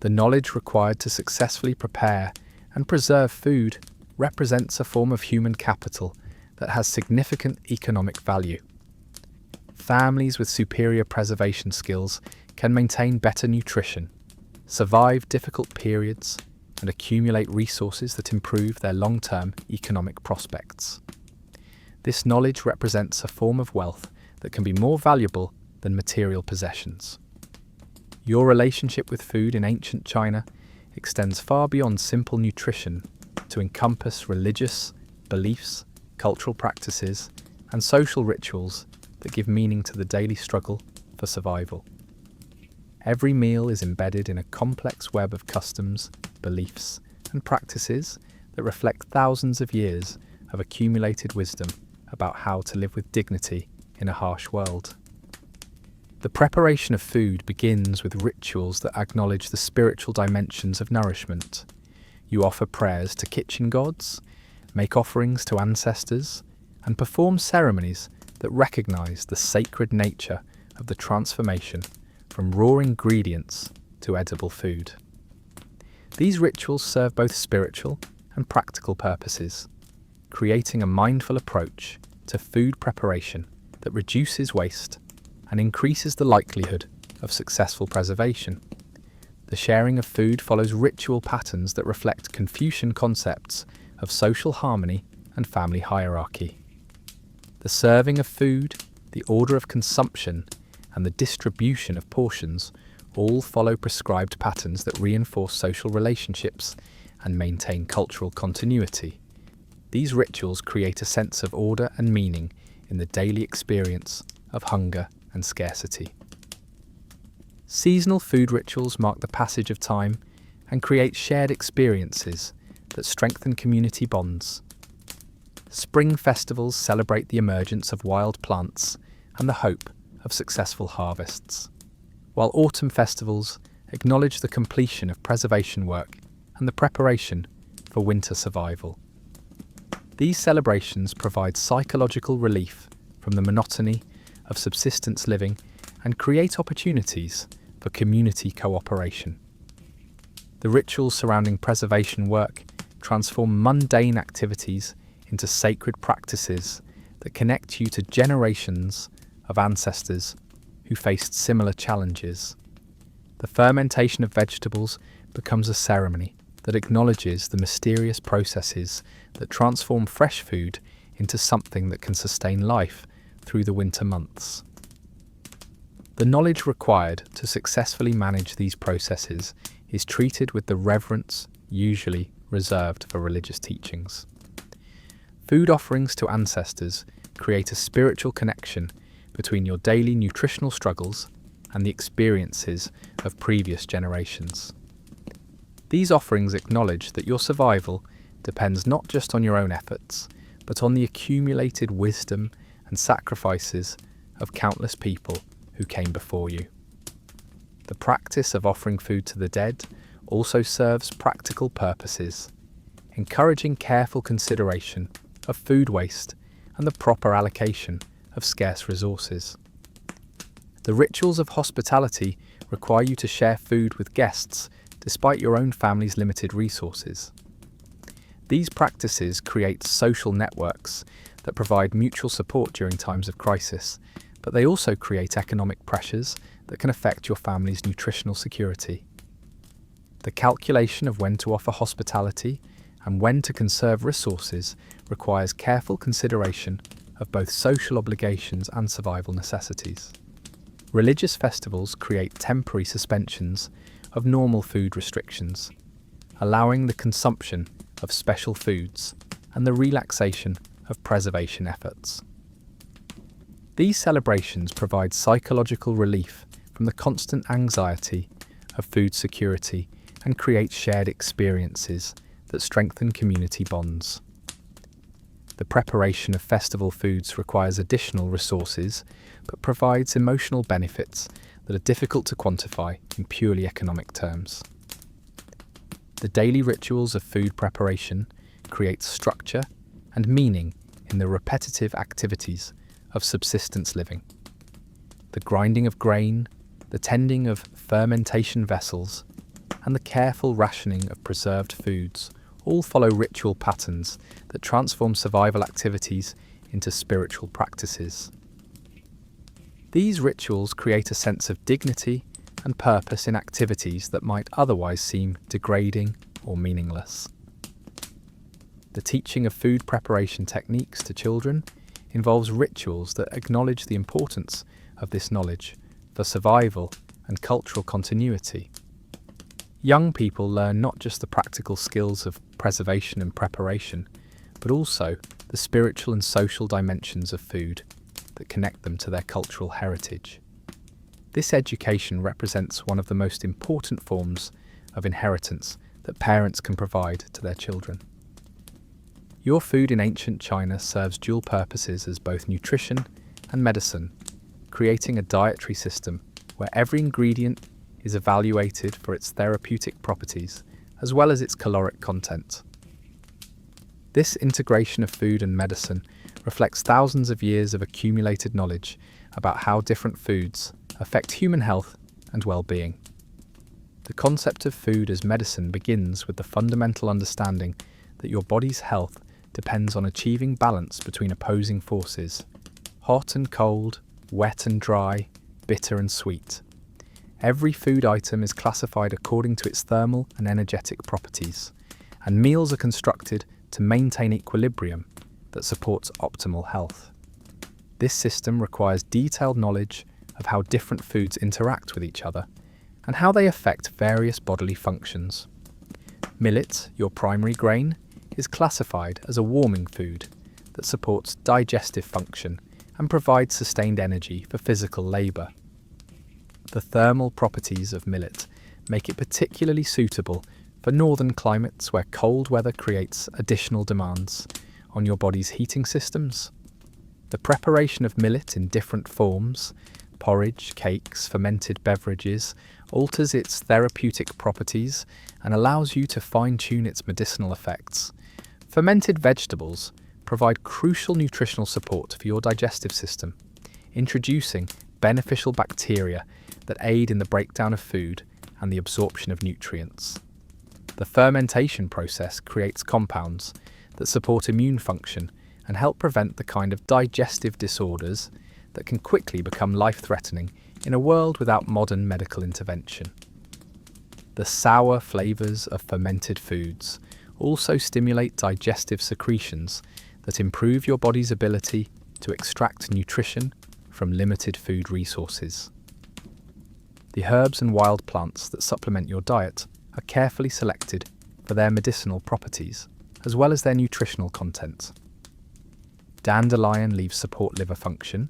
The knowledge required to successfully prepare and preserve food represents a form of human capital that has significant economic value. Families with superior preservation skills can maintain better nutrition, survive difficult periods, and accumulate resources that improve their long-term economic prospects. This knowledge represents a form of wealth that can be more valuable than material possessions. Your relationship with food in ancient China extends far beyond simple nutrition to encompass religious beliefs, cultural practices, and social rituals that give meaning to the daily struggle for survival. Every meal is embedded in a complex web of customs, beliefs, and practices that reflect thousands of years of accumulated wisdom about how to live with dignity in a harsh world. The preparation of food begins with rituals that acknowledge the spiritual dimensions of nourishment. You offer prayers to kitchen gods, make offerings to ancestors, and perform ceremonies that recognize the sacred nature of the transformation from raw ingredients to edible food. These rituals serve both spiritual and practical purposes, creating a mindful approach to food preparation that reduces waste and increases the likelihood of successful preservation. The sharing of food follows ritual patterns that reflect Confucian concepts of social harmony and family hierarchy. The serving of food, the order of consumption, and the distribution of portions all follow prescribed patterns that reinforce social relationships and maintain cultural continuity. These rituals create a sense of order and meaning in the daily experience of hunger and scarcity. Seasonal food rituals mark the passage of time and create shared experiences that strengthen community bonds. Spring festivals celebrate the emergence of wild plants and the hope of successful harvests, while autumn festivals acknowledge the completion of preservation work and the preparation for winter survival. These celebrations provide psychological relief from the monotony of subsistence living and create opportunities for community cooperation. The rituals surrounding preservation work transform mundane activities into sacred practices that connect you to generations of ancestors who faced similar challenges. The fermentation of vegetables becomes a ceremony that acknowledges the mysterious processes that transform fresh food into something that can sustain life through the winter months. The knowledge required to successfully manage these processes is treated with the reverence usually reserved for religious teachings. Food offerings to ancestors create a spiritual connection between your daily nutritional struggles and the experiences of previous generations. These offerings acknowledge that your survival depends not just on your own efforts, but on the accumulated wisdom and sacrifices of countless people who came before you. The practice of offering food to the dead also serves practical purposes, encouraging careful consideration of food waste and the proper allocation of scarce resources. The rituals of hospitality require you to share food with guests despite your own family's limited resources. These practices create social networks that provide mutual support during times of crisis, but they also create economic pressures that can affect your family's nutritional security. The calculation of when to offer hospitality and when to conserve resources requires careful consideration of both social obligations and survival necessities. Religious festivals create temporary suspensions of normal food restrictions, allowing the consumption of special foods and the relaxation of preservation efforts. These celebrations provide psychological relief from the constant anxiety of food security and create shared experiences that strengthen community bonds. The preparation of festival foods requires additional resources, but provides emotional benefits that are difficult to quantify in purely economic terms. The daily rituals of food preparation create structure and meaning in the repetitive activities of subsistence living. The grinding of grain, the tending of fermentation vessels, and the careful rationing of preserved foods all follow ritual patterns that transform survival activities into spiritual practices. These rituals create a sense of dignity and purpose in activities that might otherwise seem degrading or meaningless. The teaching of food preparation techniques to children involves rituals that acknowledge the importance of this knowledge for survival and cultural continuity. Young people learn not just the practical skills of preservation and preparation, but also the spiritual and social dimensions of food that connect them to their cultural heritage. This education represents one of the most important forms of inheritance that parents can provide to their children. Your food in ancient China serves dual purposes as both nutrition and medicine, creating a dietary system where every ingredient is evaluated for its therapeutic properties as well as its caloric content. This integration of food and medicine reflects thousands of years of accumulated knowledge about how different foods affect human health and well-being. The concept of food as medicine begins with the fundamental understanding that your body's health depends on achieving balance between opposing forces: hot and cold, wet and dry, bitter and sweet. Every food item is classified according to its thermal and energetic properties, and meals are constructed to maintain equilibrium that supports optimal health. This system requires detailed knowledge of how different foods interact with each other and how they affect various bodily functions. Millet, your primary grain, is classified as a warming food that supports digestive function and provides sustained energy for physical labour. The thermal properties of millet make it particularly suitable for northern climates where cold weather creates additional demands on your body's heating systems. The preparation of millet in different forms, porridge, cakes, fermented beverages, alters its therapeutic properties and allows you to fine-tune its medicinal effects. Fermented vegetables provide crucial nutritional support for your digestive system, introducing beneficial bacteria that aid in the breakdown of food and the absorption of nutrients. The fermentation process creates compounds that support immune function and help prevent the kind of digestive disorders that can quickly become life-threatening in a world without modern medical intervention. The sour flavours of fermented foods also stimulate digestive secretions that improve your body's ability to extract nutrition from limited food resources. The herbs and wild plants that supplement your diet are carefully selected for their medicinal properties, as well as their nutritional content. Dandelion leaves support liver function,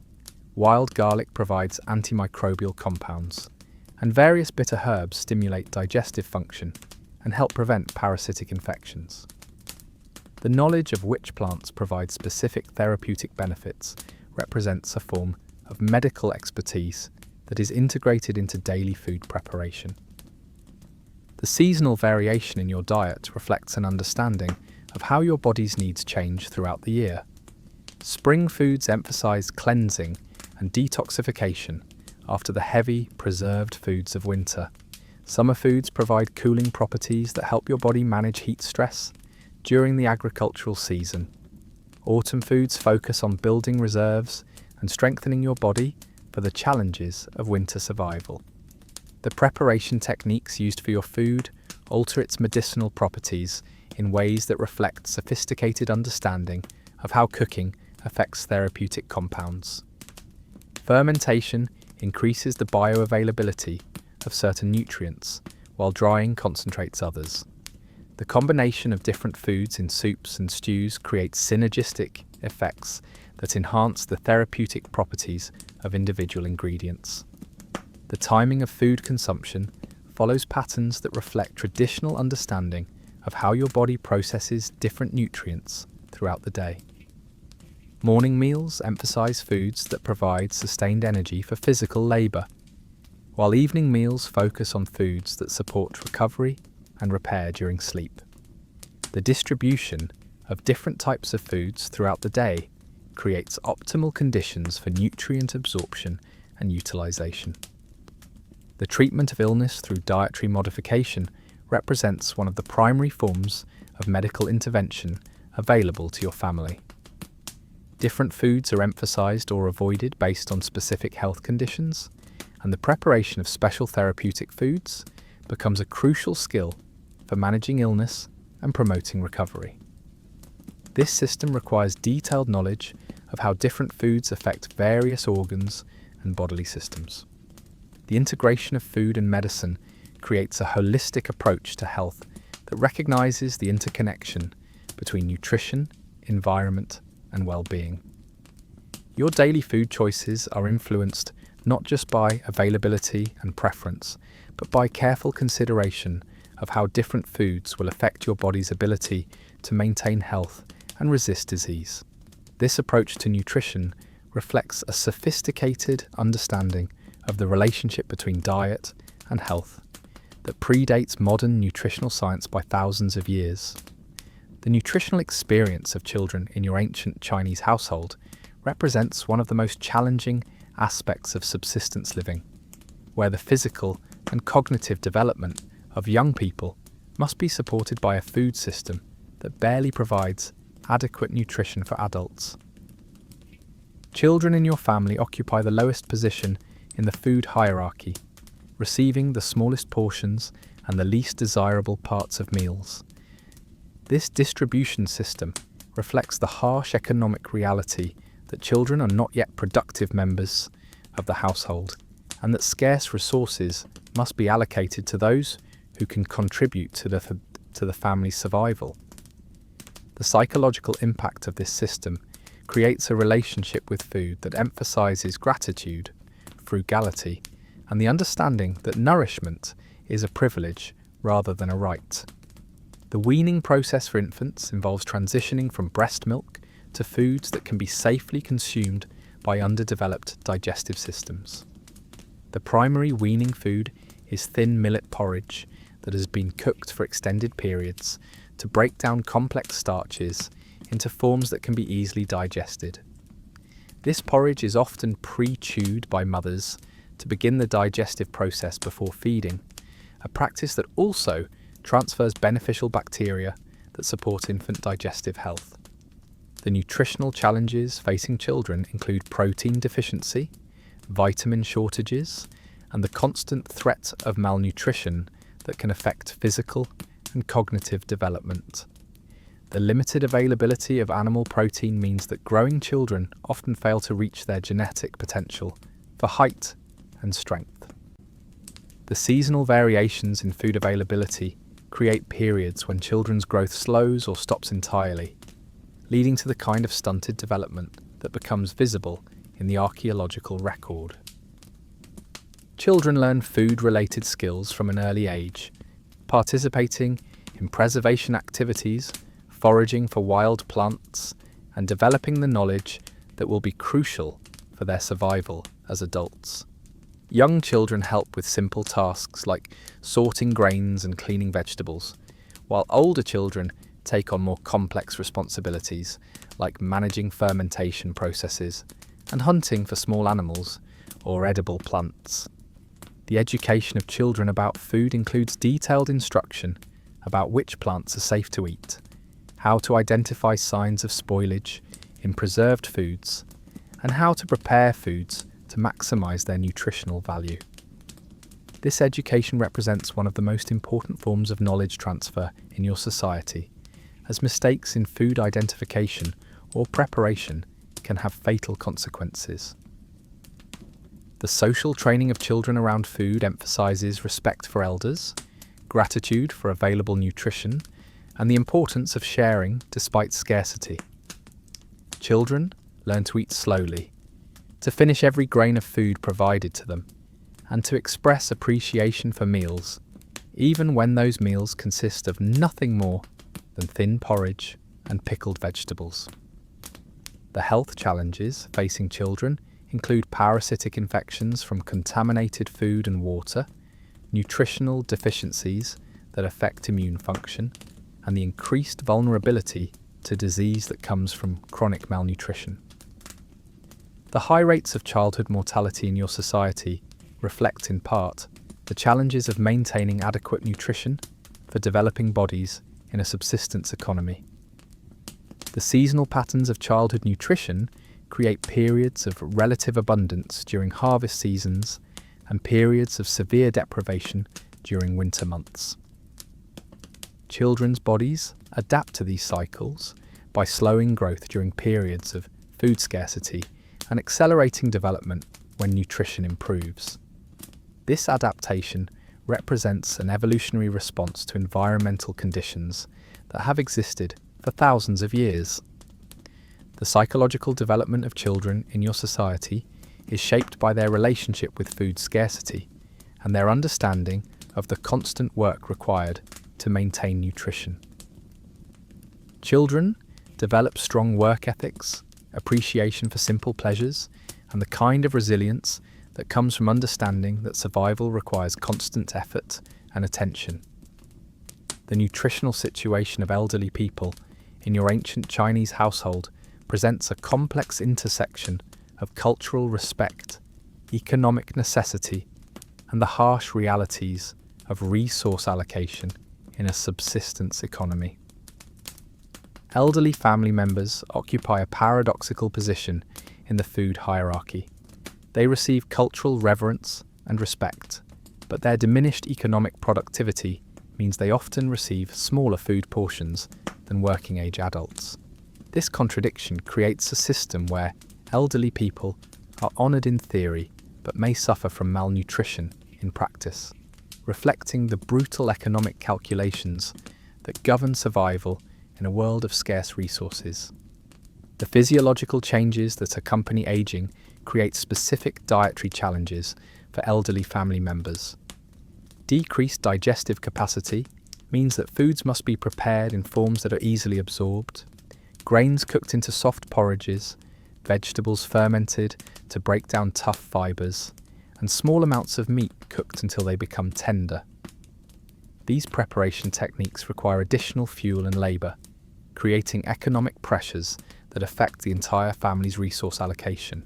wild garlic provides antimicrobial compounds, and various bitter herbs stimulate digestive function and help prevent parasitic infections. The knowledge of which plants provide specific therapeutic benefits represents a form of medical expertise that is integrated into daily food preparation. The seasonal variation in your diet reflects an understanding of how your body's needs change throughout the year. Spring foods emphasize cleansing and detoxification after the heavy, preserved foods of winter. Summer foods provide cooling properties that help your body manage heat stress during the agricultural season. Autumn foods focus on building reserves and strengthening your body for the challenges of winter survival. The preparation techniques used for your food alter its medicinal properties in ways that reflect sophisticated understanding of how cooking affects therapeutic compounds. Fermentation increases the bioavailability of certain nutrients, while drying concentrates others. The combination of different foods in soups and stews creates synergistic effects that enhance the therapeutic properties of individual ingredients. The timing of food consumption follows patterns that reflect traditional understanding of how your body processes different nutrients throughout the day. Morning meals emphasize foods that provide sustained energy for physical labor, while evening meals focus on foods that support recovery and repair during sleep. The distribution of different types of foods throughout the day creates optimal conditions for nutrient absorption and utilization. The treatment of illness through dietary modification represents one of the primary forms of medical intervention available to your family. Different foods are emphasized or avoided based on specific health conditions, and the preparation of special therapeutic foods becomes a crucial skill for managing illness and promoting recovery. This system requires detailed knowledge of how different foods affect various organs and bodily systems. The integration of food and medicine creates a holistic approach to health that recognizes the interconnection between nutrition, environment, and well-being. Your daily food choices are influenced not just by availability and preference, but by careful consideration of how different foods will affect your body's ability to maintain health and resist disease. This approach to nutrition reflects a sophisticated understanding of the relationship between diet and health that predates modern nutritional science by thousands of years. The nutritional experience of children in your ancient Chinese household represents one of the most challenging aspects of subsistence living, where the physical and cognitive development of young people must be supported by a food system that barely provides adequate nutrition for adults. Children in your family occupy the lowest position in the food hierarchy, receiving the smallest portions and the least desirable parts of meals. This distribution system reflects the harsh economic reality that children are not yet productive members of the household, and that scarce resources must be allocated to those who can contribute to the family's survival. The psychological impact of this system creates a relationship with food that emphasizes gratitude, frugality, and the understanding that nourishment is a privilege rather than a right. The weaning process for infants involves transitioning from breast milk to foods that can be safely consumed by underdeveloped digestive systems. The primary weaning food is thin millet porridge that has been cooked for extended periods to break down complex starches into forms that can be easily digested. This porridge is often pre-chewed by mothers to begin the digestive process before feeding, a practice that also transfers beneficial bacteria that support infant digestive health. The nutritional challenges facing children include protein deficiency, vitamin shortages, and the constant threat of malnutrition that can affect physical and cognitive development. The limited availability of animal protein means that growing children often fail to reach their genetic potential for height and strength. The seasonal variations in food availability create periods when children's growth slows or stops entirely, leading to the kind of stunted development that becomes visible in the archaeological record. Children learn food-related skills from an early age, participating in preservation activities, foraging for wild plants, and developing the knowledge that will be crucial for their survival as adults. Young children help with simple tasks like sorting grains and cleaning vegetables, while older children take on more complex responsibilities like managing fermentation processes and hunting for small animals or edible plants. The education of children about food includes detailed instruction about which plants are safe to eat, how to identify signs of spoilage in preserved foods, and how to prepare foods to maximize their nutritional value. This education represents one of the most important forms of knowledge transfer in your society, as mistakes in food identification or preparation can have fatal consequences. The social training of children around food emphasizes respect for elders, gratitude for available nutrition, and the importance of sharing despite scarcity. Children learn to eat slowly, to finish every grain of food provided to them, and to express appreciation for meals, even when those meals consist of nothing more than thin porridge and pickled vegetables. The health challenges facing children include parasitic infections from contaminated food and water, nutritional deficiencies that affect immune function, and the increased vulnerability to disease that comes from chronic malnutrition. The high rates of childhood mortality in your society reflect in part the challenges of maintaining adequate nutrition for developing bodies in a subsistence economy. The seasonal patterns of childhood nutrition create periods of relative abundance during harvest seasons and periods of severe deprivation during winter months. Children's bodies adapt to these cycles by slowing growth during periods of food scarcity and accelerating development when nutrition improves. This adaptation represents an evolutionary response to environmental conditions that have existed for thousands of years. The psychological development of children in your society is shaped by their relationship with food scarcity and their understanding of the constant work required to maintain nutrition. Children develop strong work ethics, appreciation for simple pleasures, and the kind of resilience that comes from understanding that survival requires constant effort and attention. The nutritional situation of elderly people in your ancient Chinese household presents a complex intersection of cultural respect, economic necessity, and the harsh realities of resource allocation in a subsistence economy. Elderly family members occupy a paradoxical position in the food hierarchy. They receive cultural reverence and respect, but their diminished economic productivity means they often receive smaller food portions than working-age adults. This contradiction creates a system where elderly people are honoured in theory but may suffer from malnutrition in practice, reflecting the brutal economic calculations that govern survival in a world of scarce resources. The physiological changes that accompany aging create specific dietary challenges for elderly family members. Decreased digestive capacity means that foods must be prepared in forms that are easily absorbed, grains cooked into soft porridges, vegetables fermented to break down tough fibres, and small amounts of meat cooked until they become tender. These preparation techniques require additional fuel and labour, creating economic pressures that affect the entire family's resource allocation.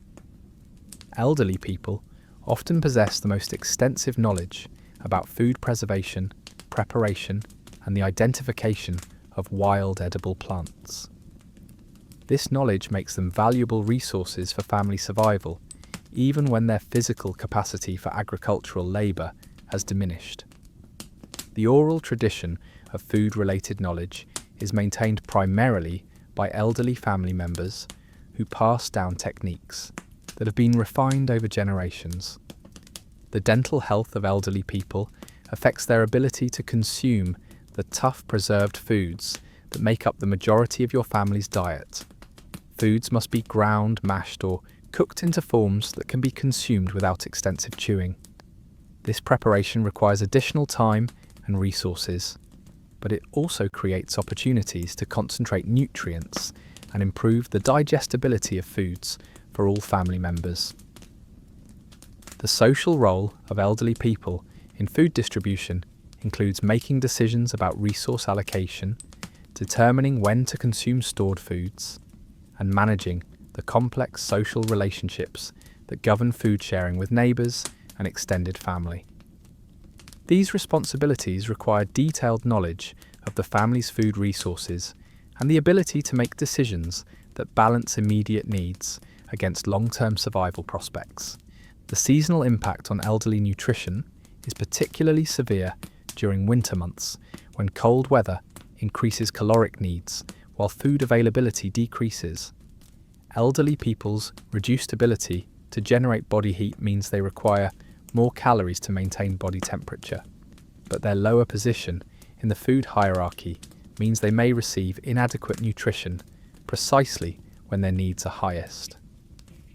Elderly people often possess the most extensive knowledge about food preservation, preparation, and the identification of wild edible plants. This knowledge makes them valuable resources for family survival, even when their physical capacity for agricultural labour has diminished. The oral tradition of food-related knowledge is maintained primarily by elderly family members who pass down techniques that have been refined over generations. The dental health of elderly people affects their ability to consume the tough preserved foods that make up the majority of your family's diet. Foods must be ground, mashed, or cooked into forms that can be consumed without extensive chewing. This preparation requires additional time and resources, but it also creates opportunities to concentrate nutrients and improve the digestibility of foods for all family members. The social role of elderly people in food distribution includes making decisions about resource allocation, determining when to consume stored foods, and managing the complex social relationships that govern food sharing with neighbours and extended family. These responsibilities require detailed knowledge of the family's food resources and the ability to make decisions that balance immediate needs against long-term survival prospects. The seasonal impact on elderly nutrition is particularly severe during winter months, when cold weather increases caloric needs while food availability decreases. Elderly people's reduced ability to generate body heat means they require more calories to maintain body temperature, but their lower position in the food hierarchy means they may receive inadequate nutrition precisely when their needs are highest.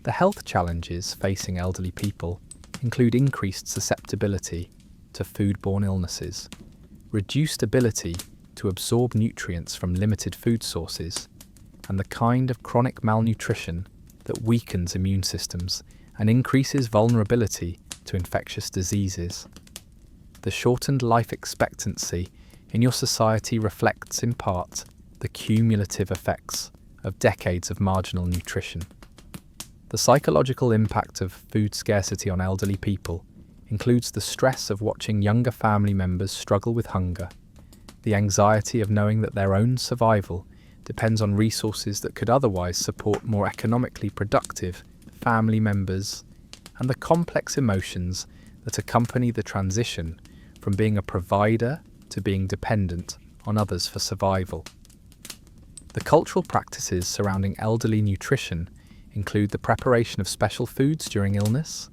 The health challenges facing elderly people include increased susceptibility to foodborne illnesses, reduced ability to absorb nutrients from limited food sources, and the kind of chronic malnutrition that weakens immune systems and increases vulnerability to infectious diseases. The shortened life expectancy in your society reflects in part the cumulative effects of decades of marginal nutrition. The psychological impact of food scarcity on elderly people includes the stress of watching younger family members struggle with hunger, the anxiety of knowing that their own survival depends on resources that could otherwise support more economically productive family members, and the complex emotions that accompany the transition from being a provider to being dependent on others for survival. The cultural practices surrounding elderly nutrition include the preparation of special foods during illness,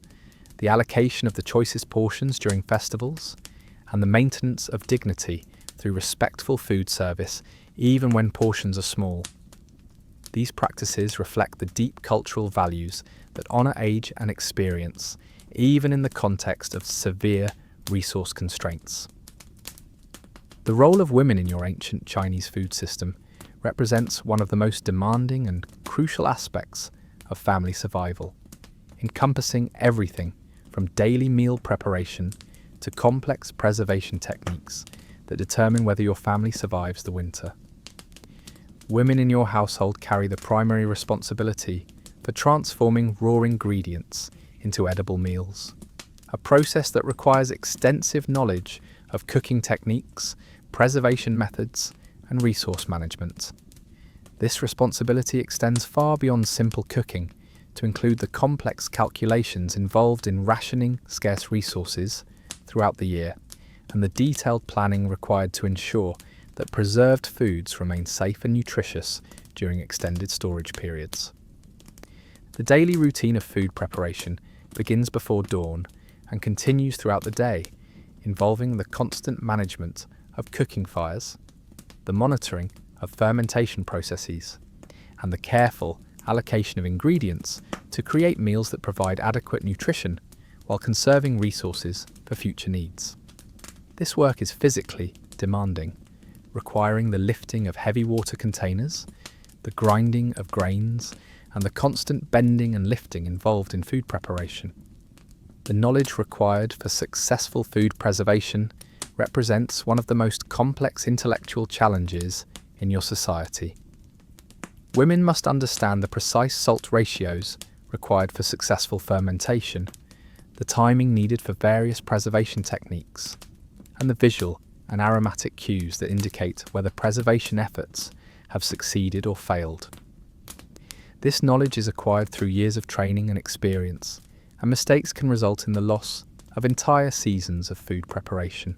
the allocation of the choicest portions during festivals, and the maintenance of dignity through respectful food service even when portions are small. These practices reflect the deep cultural values that honour age and experience, even in the context of severe resource constraints. The role of women in your ancient Chinese food system represents one of the most demanding and crucial aspects of family survival, encompassing everything from daily meal preparation to complex preservation techniques that determine whether your family survives the winter. Women in your household carry the primary responsibility for transforming raw ingredients into edible meals, a process that requires extensive knowledge of cooking techniques, preservation methods, and resource management. This responsibility extends far beyond simple cooking to include the complex calculations involved in rationing scarce resources throughout the year and the detailed planning required to ensure that preserved foods remain safe and nutritious during extended storage periods. The daily routine of food preparation begins before dawn and continues throughout the day, involving the constant management of cooking fires, the monitoring of fermentation processes, and the careful allocation of ingredients to create meals that provide adequate nutrition while conserving resources for future needs. This work is physically demanding, requiring the lifting of heavy water containers, the grinding of grains, and the constant bending and lifting involved in food preparation. The knowledge required for successful food preservation represents one of the most complex intellectual challenges in your society. Women must understand the precise salt ratios required for successful fermentation, the timing needed for various preservation techniques, and the visual and aromatic cues that indicate whether preservation efforts have succeeded or failed. This knowledge is acquired through years of training and experience, and mistakes can result in the loss of entire seasons of food preparation.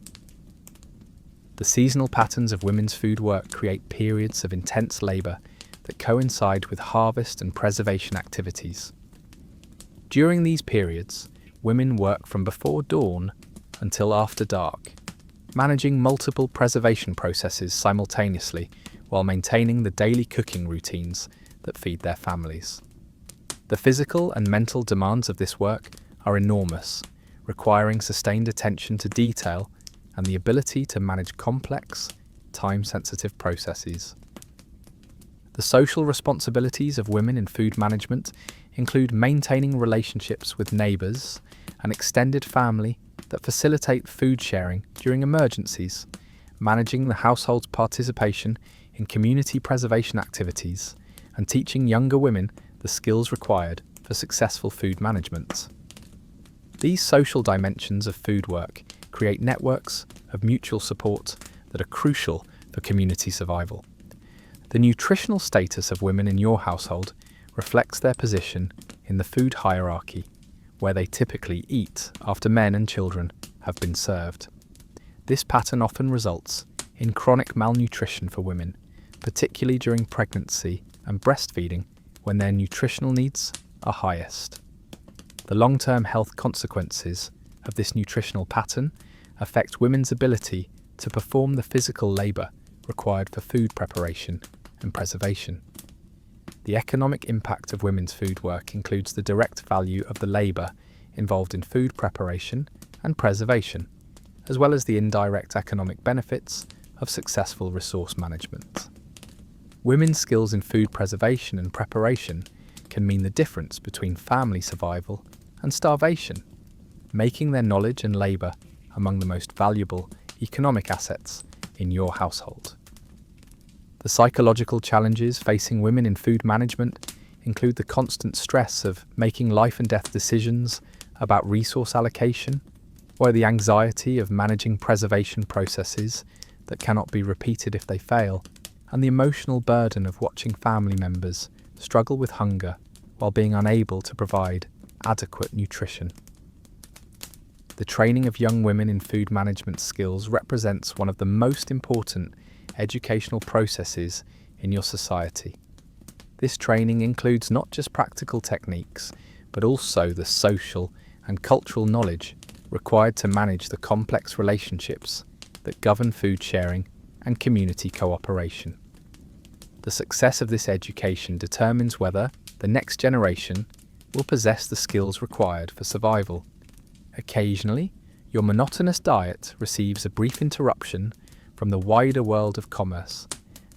The seasonal patterns of women's food work create periods of intense labour that coincide with harvest and preservation activities. During these periods, women work from before dawn until after dark, managing multiple preservation processes simultaneously while maintaining the daily cooking routines that feed their families. The physical and mental demands of this work are enormous, requiring sustained attention to detail and the ability to manage complex, time-sensitive processes. The social responsibilities of women in food management include maintaining relationships with neighbours and extended family that facilitate food sharing during emergencies, managing the household's participation in community preservation activities, and teaching younger women the skills required for successful food management. These social dimensions of food work create networks of mutual support that are crucial for community survival. The nutritional status of women in your household reflects their position in the food hierarchy, where they typically eat after men and children have been served. This pattern often results in chronic malnutrition for women, particularly during pregnancy and breastfeeding when their nutritional needs are highest. The long-term health consequences of this nutritional pattern affect women's ability to perform the physical labour required for food preparation and preservation. The economic impact of women's food work includes the direct value of the labour involved in food preparation and preservation, as well as the indirect economic benefits of successful resource management. Women's skills in food preservation and preparation can mean the difference between family survival and starvation, making their knowledge and labour among the most valuable economic assets in your household. The psychological challenges facing women in food management include the constant stress of making life and death decisions about resource allocation, or the anxiety of managing preservation processes that cannot be repeated if they fail, and the emotional burden of watching family members struggle with hunger while being unable to provide adequate nutrition. The training of young women in food management skills represents one of the most important educational processes in your society. This training includes not just practical techniques, but also the social and cultural knowledge required to manage the complex relationships that govern food sharing and community cooperation. The success of this education determines whether the next generation will possess the skills required for survival. Occasionally, your monotonous diet receives a brief interruption from the wider world of commerce,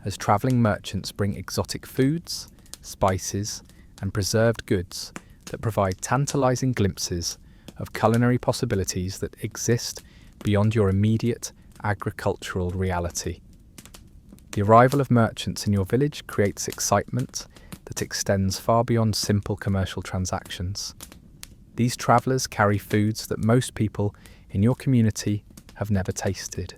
as travelling merchants bring exotic foods, spices, and preserved goods that provide tantalising glimpses of culinary possibilities that exist beyond your immediate agricultural reality. The arrival of merchants in your village creates excitement that extends far beyond simple commercial transactions. These travellers carry foods that most people in your community have never tasted.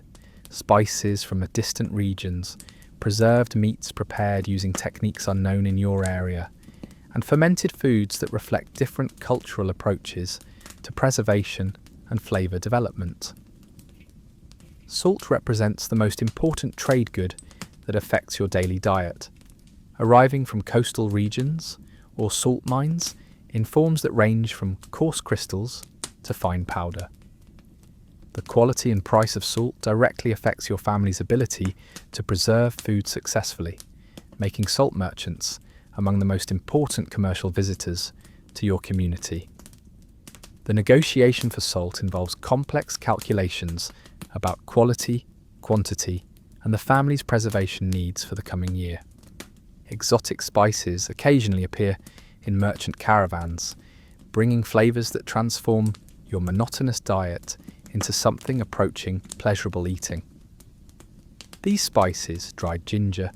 Spices from distant regions, preserved meats prepared using techniques unknown in your area, and fermented foods that reflect different cultural approaches to preservation and flavour development. Salt represents the most important trade good that affects your daily diet. Arriving from coastal regions or salt mines in forms that range from coarse crystals to fine powder. The quality and price of salt directly affects your family's ability to preserve food successfully, making salt merchants among the most important commercial visitors to your community. The negotiation for salt involves complex calculations about quality, quantity, and the family's preservation needs for the coming year. Exotic spices occasionally appear in merchant caravans, bringing flavours that transform your monotonous diet into something approaching pleasurable eating. These spices, dried ginger,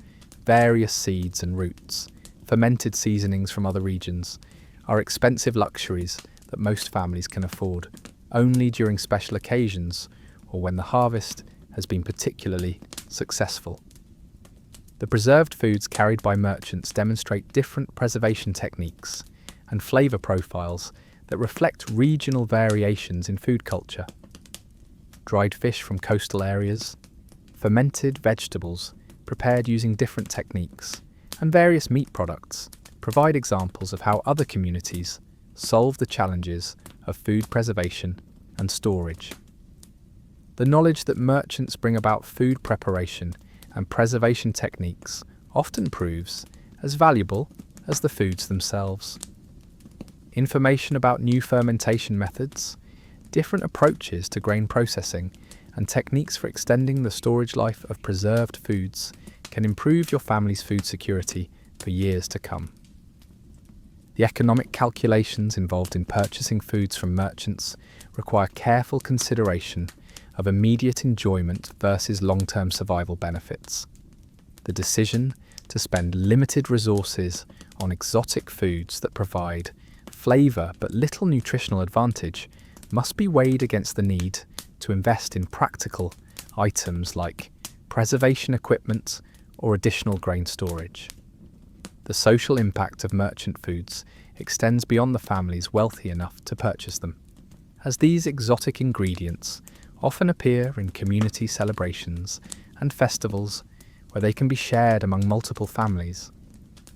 various seeds and roots, fermented seasonings from other regions, are expensive luxuries that most families can afford only during special occasions or when the harvest has been particularly successful. The preserved foods carried by merchants demonstrate different preservation techniques and flavour profiles that reflect regional variations in food culture. Dried fish from coastal areas, fermented vegetables prepared using different techniques, and various meat products provide examples of how other communities solve the challenges of food preservation and storage. The knowledge that merchants bring about food preparation and preservation techniques often proves as valuable as the foods themselves. Information about new fermentation methods, different approaches to grain processing, and techniques for extending the storage life of preserved foods can improve your family's food security for years to come. The economic calculations involved in purchasing foods from merchants require careful consideration of immediate enjoyment versus long-term survival benefits. The decision to spend limited resources on exotic foods that provide flavour but little nutritional advantage must be weighed against the need to invest in practical items like preservation equipment or additional grain storage. The social impact of merchant foods extends beyond the families wealthy enough to purchase them, as these exotic ingredients often appear in community celebrations and festivals where they can be shared among multiple families.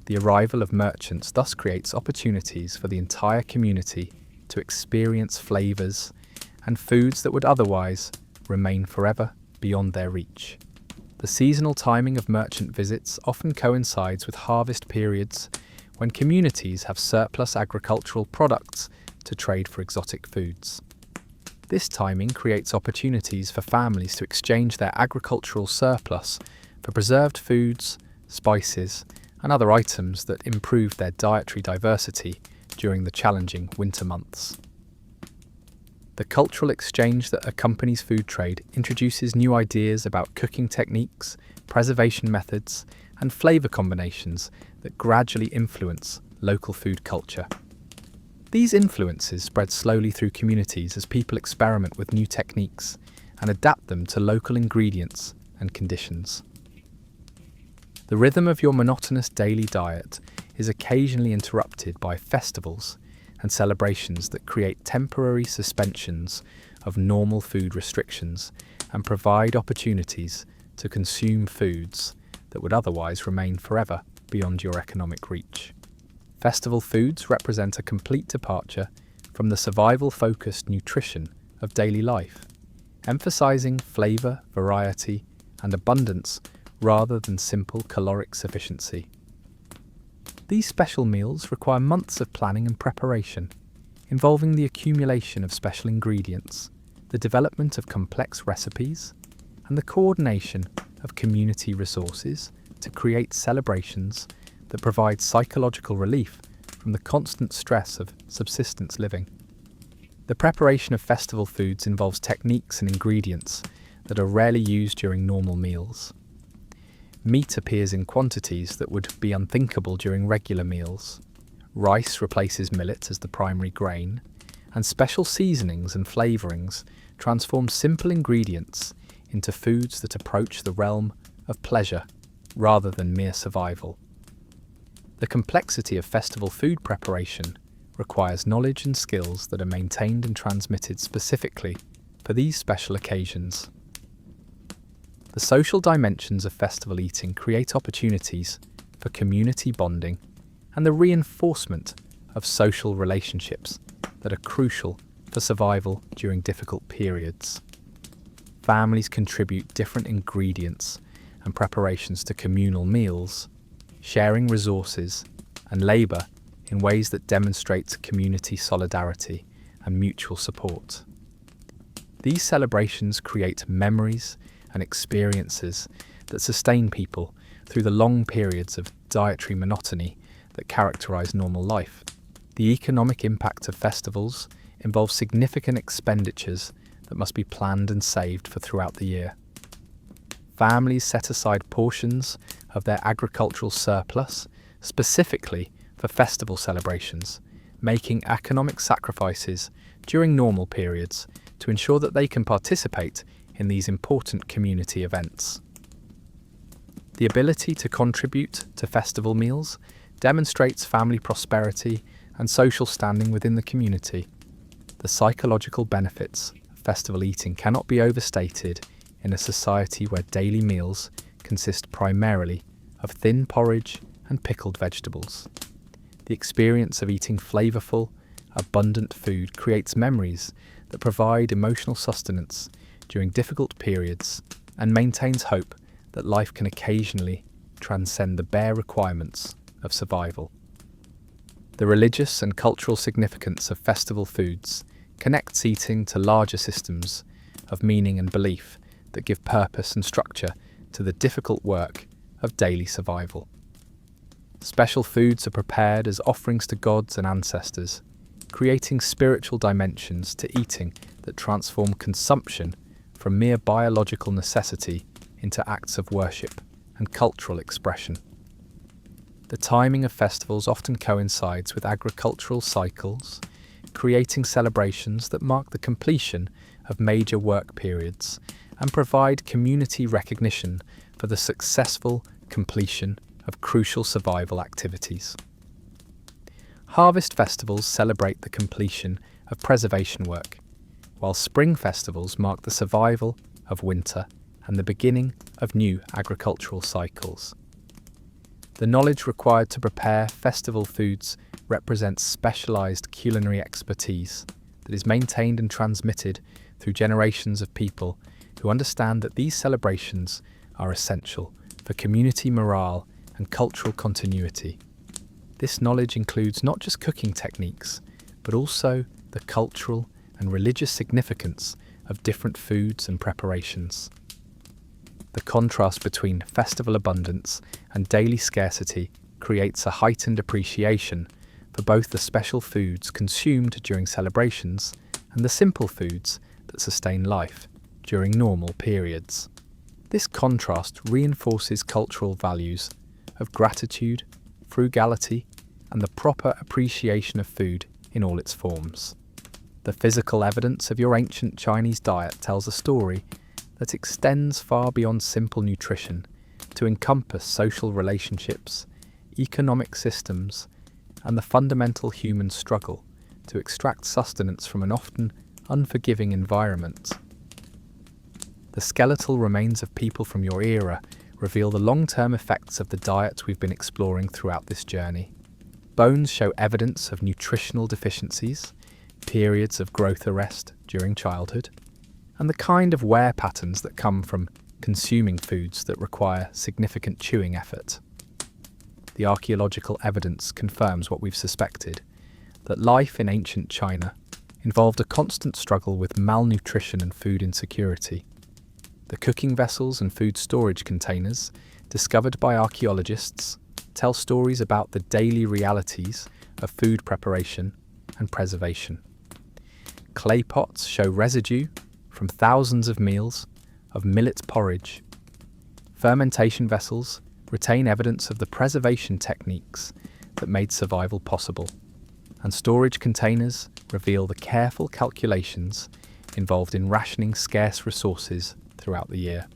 The arrival of merchants thus creates opportunities for the entire community to experience flavours and foods that would otherwise remain forever beyond their reach. The seasonal timing of merchant visits often coincides with harvest periods when communities have surplus agricultural products to trade for exotic foods. This timing creates opportunities for families to exchange their agricultural surplus for preserved foods, spices, and other items that improve their dietary diversity during the challenging winter months. The cultural exchange that accompanies food trade introduces new ideas about cooking techniques, preservation methods, and flavour combinations that gradually influence local food culture. These influences spread slowly through communities as people experiment with new techniques and adapt them to local ingredients and conditions. The rhythm of your monotonous daily diet is occasionally interrupted by festivals and celebrations that create temporary suspensions of normal food restrictions and provide opportunities to consume foods that would otherwise remain forever beyond your economic reach. Festival foods represent a complete departure from the survival-focused nutrition of daily life, emphasizing flavour, variety, and abundance rather than simple caloric sufficiency. These special meals require months of planning and preparation, involving the accumulation of special ingredients, the development of complex recipes, and the coordination of community resources to create celebrations that provide psychological relief from the constant stress of subsistence living. The preparation of festival foods involves techniques and ingredients that are rarely used during normal meals. Meat appears in quantities that would be unthinkable during regular meals. Rice replaces millet as the primary grain, and special seasonings and flavourings transform simple ingredients into foods that approach the realm of pleasure rather than mere survival. The complexity of festival food preparation requires knowledge and skills that are maintained and transmitted specifically for these special occasions. The social dimensions of festival eating create opportunities for community bonding and the reinforcement of social relationships that are crucial for survival during difficult periods. Families contribute different ingredients and preparations to communal meals, sharing resources and labour in ways that demonstrate community solidarity and mutual support. These celebrations create memories and experiences that sustain people through the long periods of dietary monotony that characterise normal life. The economic impact of festivals involves significant expenditures that must be planned and saved for throughout the year. Families set aside portions of their agricultural surplus specifically for festival celebrations, making economic sacrifices during normal periods to ensure that they can participate in these important community events. The ability to contribute to festival meals demonstrates family prosperity and social standing within the community. The psychological benefits of festival eating cannot be overstated in a society where daily meals consist primarily of thin porridge and pickled vegetables. The experience of eating flavourful, abundant food creates memories that provide emotional sustenance during difficult periods and maintains hope that life can occasionally transcend the bare requirements of survival. The religious and cultural significance of festival foods connects eating to larger systems of meaning and belief that give purpose and structure to the difficult work of daily survival. Special foods are prepared as offerings to gods and ancestors, creating spiritual dimensions to eating that transform consumption from mere biological necessity into acts of worship and cultural expression. The timing of festivals often coincides with agricultural cycles, creating celebrations that mark the completion of major work periods and provide community recognition for the successful completion of crucial survival activities. Harvest festivals celebrate the completion of preservation work, while spring festivals mark the survival of winter and the beginning of new agricultural cycles. The knowledge required to prepare festival foods represents specialized culinary expertise that is maintained and transmitted through generations of people who understand that these celebrations are essential for community morale and cultural continuity. This knowledge includes not just cooking techniques, but also the cultural and religious significance of different foods and preparations. The contrast between festival abundance and daily scarcity creates a heightened appreciation for both the special foods consumed during celebrations and the simple foods that sustain life during normal periods. This contrast reinforces cultural values of gratitude, frugality, and the proper appreciation of food in all its forms. The physical evidence of your ancient Chinese diet tells a story that extends far beyond simple nutrition to encompass social relationships, economic systems, and the fundamental human struggle to extract sustenance from an often unforgiving environment. The skeletal remains of people from your era reveal the long-term effects of the diet we've been exploring throughout this journey. Bones show evidence of nutritional deficiencies, periods of growth arrest during childhood, and the kind of wear patterns that come from consuming foods that require significant chewing effort. The archaeological evidence confirms what we've suspected, that life in ancient China involved a constant struggle with malnutrition and food insecurity. The cooking vessels and food storage containers, discovered by archaeologists, tell stories about the daily realities of food preparation and preservation. Clay pots show residue from thousands of meals of millet porridge. Fermentation vessels retain evidence of the preservation techniques that made survival possible, and storage containers reveal the careful calculations involved in rationing scarce resources throughout the year.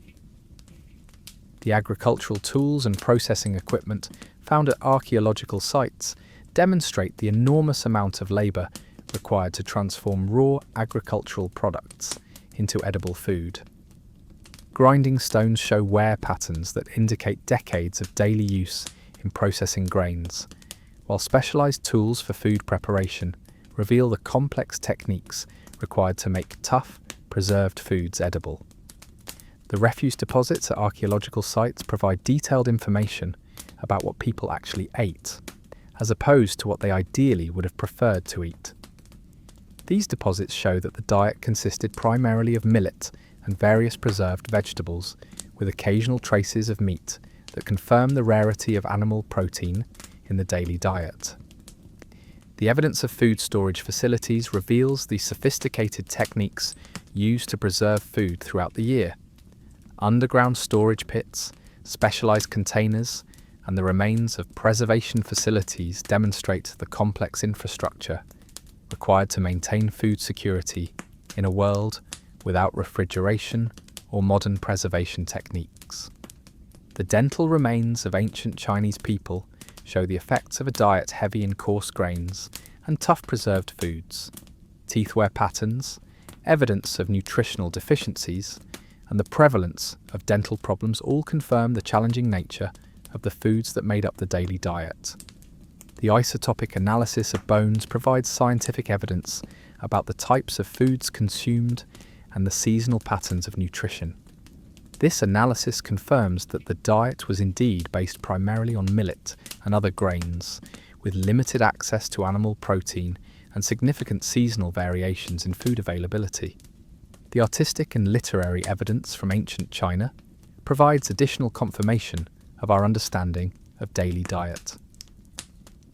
The agricultural tools and processing equipment found at archaeological sites demonstrate the enormous amount of labour required to transform raw agricultural products into edible food. Grinding stones show wear patterns that indicate decades of daily use in processing grains, while specialised tools for food preparation reveal the complex techniques required to make tough, preserved foods edible. The refuse deposits at archaeological sites provide detailed information about what people actually ate, as opposed to what they ideally would have preferred to eat. These deposits show that the diet consisted primarily of millet and various preserved vegetables, with occasional traces of meat that confirm the rarity of animal protein in the daily diet. The evidence of food storage facilities reveals the sophisticated techniques used to preserve food throughout the year. Underground storage pits, specialised containers, and the remains of preservation facilities demonstrate the complex infrastructure required to maintain food security in a world without refrigeration or modern preservation techniques. The dental remains of ancient Chinese people show the effects of a diet heavy in coarse grains and tough preserved foods. Teeth wear patterns, evidence of nutritional deficiencies, and the prevalence of dental problems all confirm the challenging nature of the foods that made up the daily diet. The isotopic analysis of bones provides scientific evidence about the types of foods consumed and the seasonal patterns of nutrition. This analysis confirms that the diet was indeed based primarily on millet and other grains, with limited access to animal protein and significant seasonal variations in food availability. The artistic and literary evidence from ancient China provides additional confirmation of our understanding of daily diet.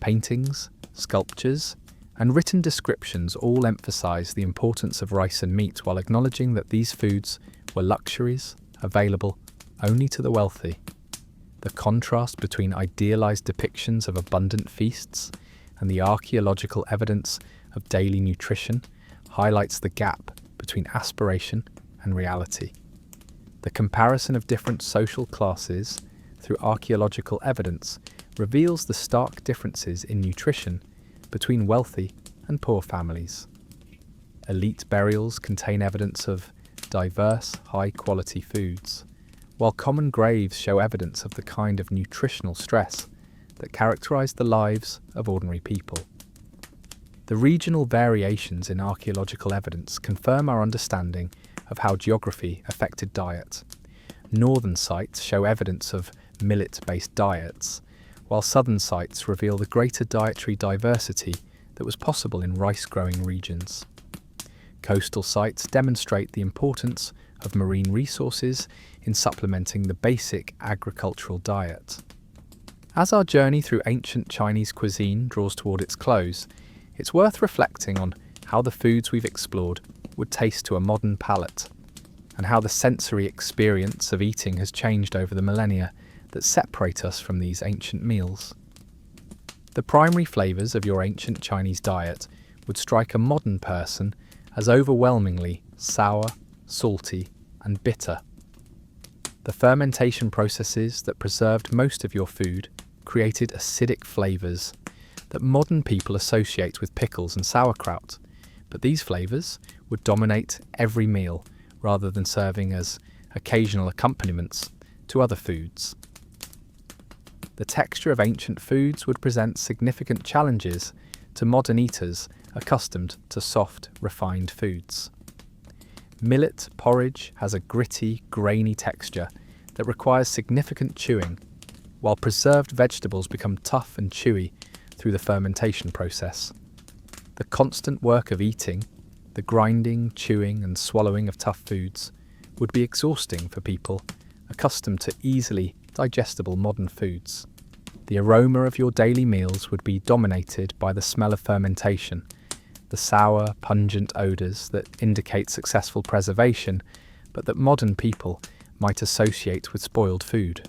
Paintings, sculptures, and written descriptions all emphasize the importance of rice and meat while acknowledging that these foods were luxuries available only to the wealthy. The contrast between idealized depictions of abundant feasts and the archaeological evidence of daily nutrition highlights the gap between aspiration and reality. The comparison of different social classes through archaeological evidence reveals the stark differences in nutrition between wealthy and poor families. Elite burials contain evidence of diverse, high-quality foods, while common graves show evidence of the kind of nutritional stress that characterized the lives of ordinary people. The regional variations in archaeological evidence confirm our understanding of how geography affected diet. Northern sites show evidence of millet-based diets, while southern sites reveal the greater dietary diversity that was possible in rice-growing regions. Coastal sites demonstrate the importance of marine resources in supplementing the basic agricultural diet. As our journey through ancient Chinese cuisine draws toward its close, it's worth reflecting on how the foods we've explored would taste to a modern palate, and how the sensory experience of eating has changed over the millennia that separate us from these ancient meals. The primary flavours of your ancient Chinese diet would strike a modern person as overwhelmingly sour, salty, and bitter. The fermentation processes that preserved most of your food created acidic flavours that modern people associate with pickles and sauerkraut, but these flavours would dominate every meal rather than serving as occasional accompaniments to other foods. The texture of ancient foods would present significant challenges to modern eaters accustomed to soft, refined foods. Millet porridge has a gritty, grainy texture that requires significant chewing, while preserved vegetables become tough and chewy through the fermentation process. The constant work of eating, the grinding, chewing, and swallowing of tough foods, would be exhausting for people accustomed to easily digestible modern foods. The aroma of your daily meals would be dominated by the smell of fermentation, the sour, pungent odours that indicate successful preservation, but that modern people might associate with spoiled food.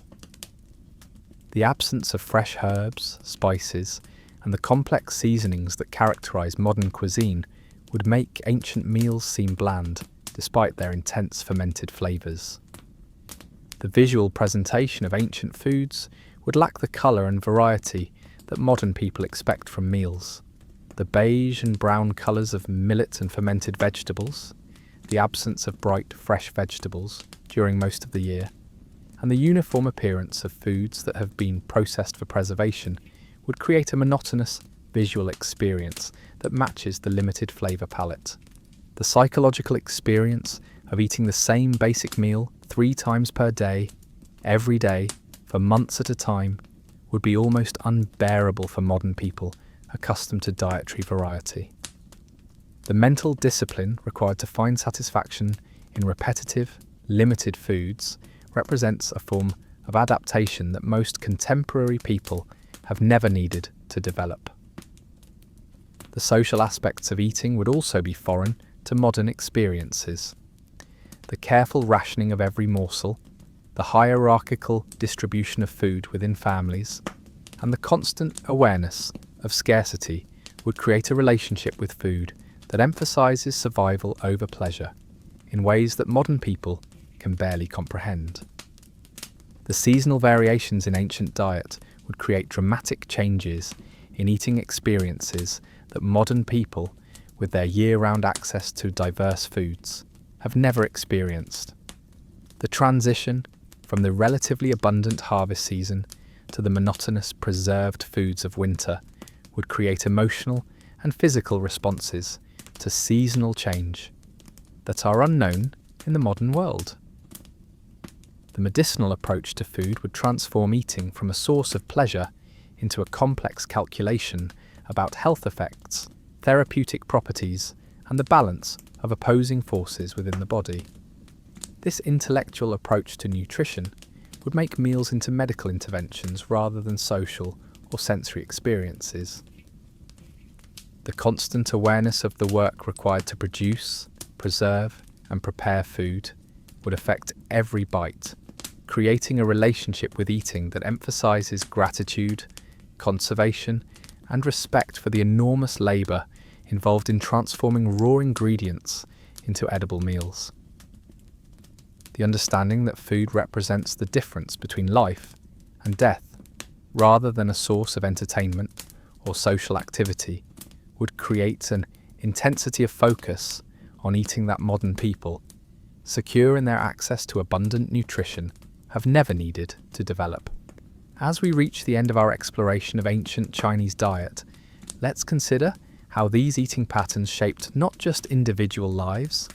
The absence of fresh herbs, spices, and the complex seasonings that characterise modern cuisine would make ancient meals seem bland, despite their intense fermented flavours. The visual presentation of ancient foods would lack the colour and variety that modern people expect from meals. The beige and brown colours of millet and fermented vegetables, the absence of bright, fresh vegetables during most of the year, and the uniform appearance of foods that have been processed for preservation would create a monotonous visual experience that matches the limited flavour palette. The psychological experience of eating the same basic meal 3 times per day, every day, for months at a time, would be almost unbearable for modern people accustomed to dietary variety. The mental discipline required to find satisfaction in repetitive, limited foods represents a form of adaptation that most contemporary people have never needed to develop. The social aspects of eating would also be foreign to modern experiences. The careful rationing of every morsel, the hierarchical distribution of food within families, and the constant awareness of scarcity would create a relationship with food that emphasises survival over pleasure in ways that modern people can barely comprehend. The seasonal variations in ancient diet would create dramatic changes in eating experiences that modern people, with their year-round access to diverse foods, have never experienced. The transition from the relatively abundant harvest season to the monotonous preserved foods of winter would create emotional and physical responses to seasonal change that are unknown in the modern world. The medicinal approach to food would transform eating from a source of pleasure into a complex calculation about health effects, therapeutic properties, and the balance of opposing forces within the body. This intellectual approach to nutrition would make meals into medical interventions rather than social or sensory experiences. The constant awareness of the work required to produce, preserve, and prepare food would affect every bite, creating a relationship with eating that emphasizes gratitude, conservation, and respect for the enormous labour involved in transforming raw ingredients into edible meals. The understanding that food represents the difference between life and death, rather than a source of entertainment or social activity, would create an intensity of focus on eating that modern people, secure in their access to abundant nutrition, have never needed to develop. As we reach the end of our exploration of ancient Chinese diet, let's consider how these eating patterns shaped not just individual lives,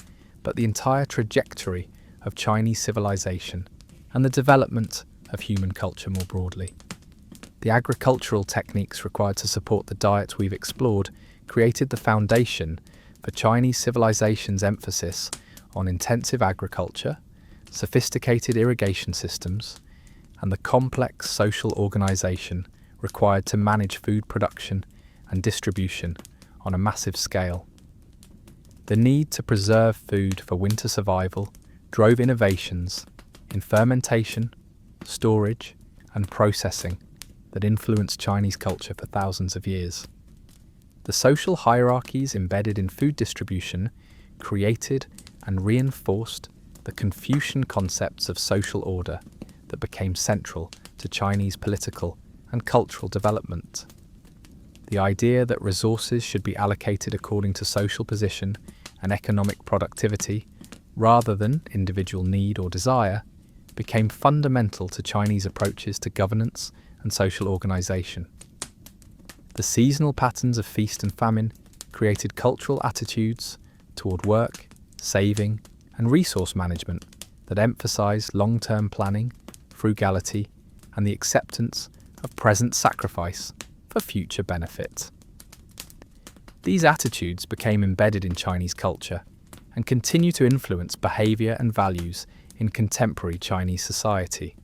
but the entire trajectory of Chinese civilization and the development of human culture more broadly. The agricultural techniques required to support the diet we've explored created the foundation for Chinese civilization's emphasis on intensive agriculture, sophisticated irrigation systems, and the complex social organization required to manage food production and distribution on a massive scale. The need to preserve food for winter survival drove innovations in fermentation, storage, and processing that influenced Chinese culture for thousands of years. The social hierarchies embedded in food distribution created and reinforced the Confucian concepts of social order that became central to Chinese political and cultural development. The idea that resources should be allocated according to social position and economic productivity, rather than individual need or desire, became fundamental to Chinese approaches to governance and social organization. The seasonal patterns of feast and famine created cultural attitudes toward work, saving, and resource management that emphasized long-term planning, frugality, and the acceptance of present sacrifice for future benefit. These attitudes became embedded in Chinese culture and continue to influence behavior and values in contemporary Chinese society.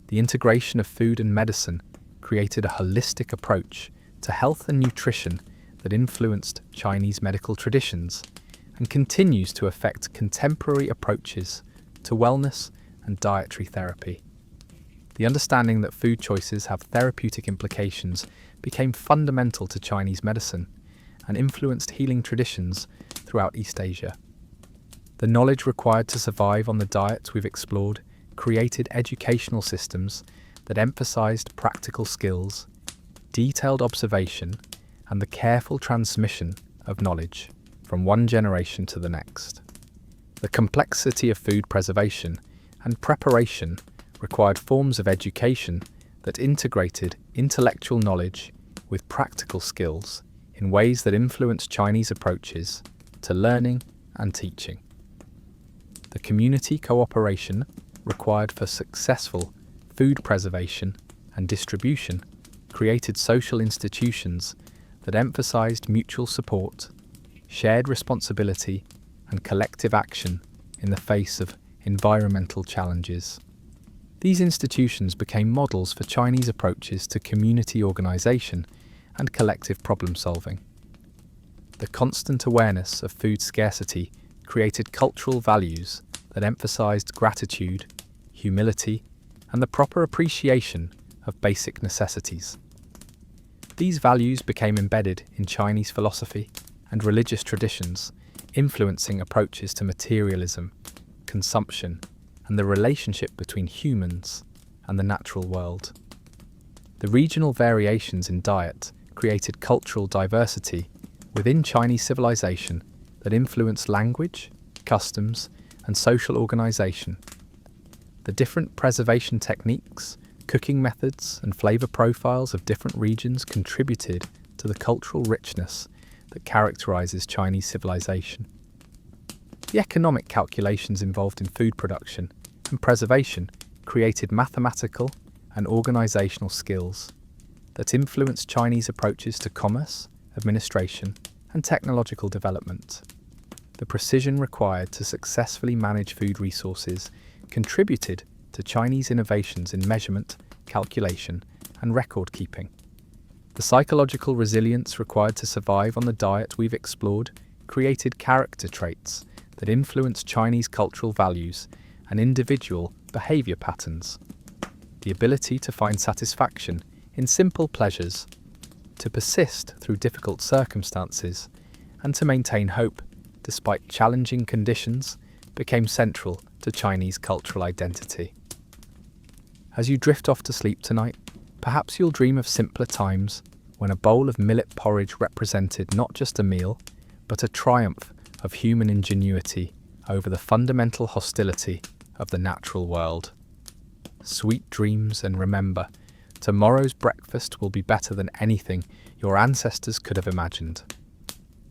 The integration of food and medicine created a holistic approach to health and nutrition that influenced Chinese medical traditions and continues to affect contemporary approaches to wellness and dietary therapy. The understanding that food choices have therapeutic implications became fundamental to Chinese medicine and influenced healing traditions throughout East Asia. The knowledge required to survive on the diets we've explored created educational systems that emphasized practical skills, detailed observation, and the careful transmission of knowledge from one generation to the next. The complexity of food preservation and preparation required forms of education that integrated intellectual knowledge with practical skills in ways that influenced Chinese approaches to learning and teaching. The community cooperation required for successful food preservation and distribution created social institutions that emphasized mutual support, shared responsibility, and collective action in the face of environmental challenges. These institutions became models for Chinese approaches to community organization and collective problem solving. The constant awareness of food scarcity created cultural values that emphasized gratitude, humility, and the proper appreciation of basic necessities. These values became embedded in Chinese philosophy and religious traditions, influencing approaches to materialism, consumption, and the relationship between humans and the natural world. The regional variations in diet created cultural diversity within Chinese civilization that influenced language, customs, and social organization. The different preservation techniques, cooking methods, and flavor profiles of different regions contributed to the cultural richness that characterizes Chinese civilization. The economic calculations involved in food production and preservation created mathematical and organizational skills that influenced Chinese approaches to commerce, administration, and technological development. The precision required to successfully manage food resources contributed to Chinese innovations in measurement, calculation, and record keeping. The psychological resilience required to survive on the diet we've explored created character traits that influenced Chinese cultural values and individual behavior patterns. The ability to find satisfaction in simple pleasures, to persist through difficult circumstances, and to maintain hope despite challenging conditions became central to Chinese cultural identity. As you drift off to sleep tonight, perhaps you'll dream of simpler times when a bowl of millet porridge represented not just a meal, but a triumph of human ingenuity over the fundamental hostility of the natural world. Sweet dreams, and remember, tomorrow's breakfast will be better than anything your ancestors could have imagined.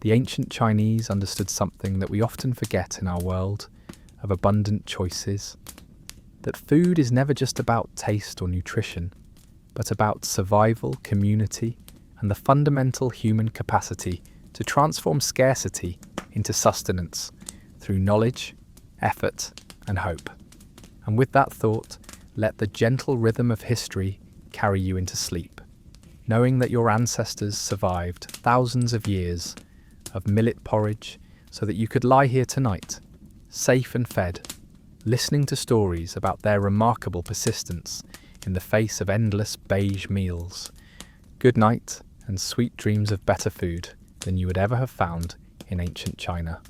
The ancient Chinese understood something that we often forget in our world of abundant choices, that food is never just about taste or nutrition, but about survival, community, and the fundamental human capacity to transform scarcity into sustenance through knowledge, effort, and hope. And with that thought, let the gentle rhythm of history carry you into sleep, knowing that your ancestors survived thousands of years of millet porridge so that you could lie here tonight, safe and fed, listening to stories about their remarkable persistence in the face of endless beige meals. Good night and sweet dreams of better food than you would ever have found in ancient China.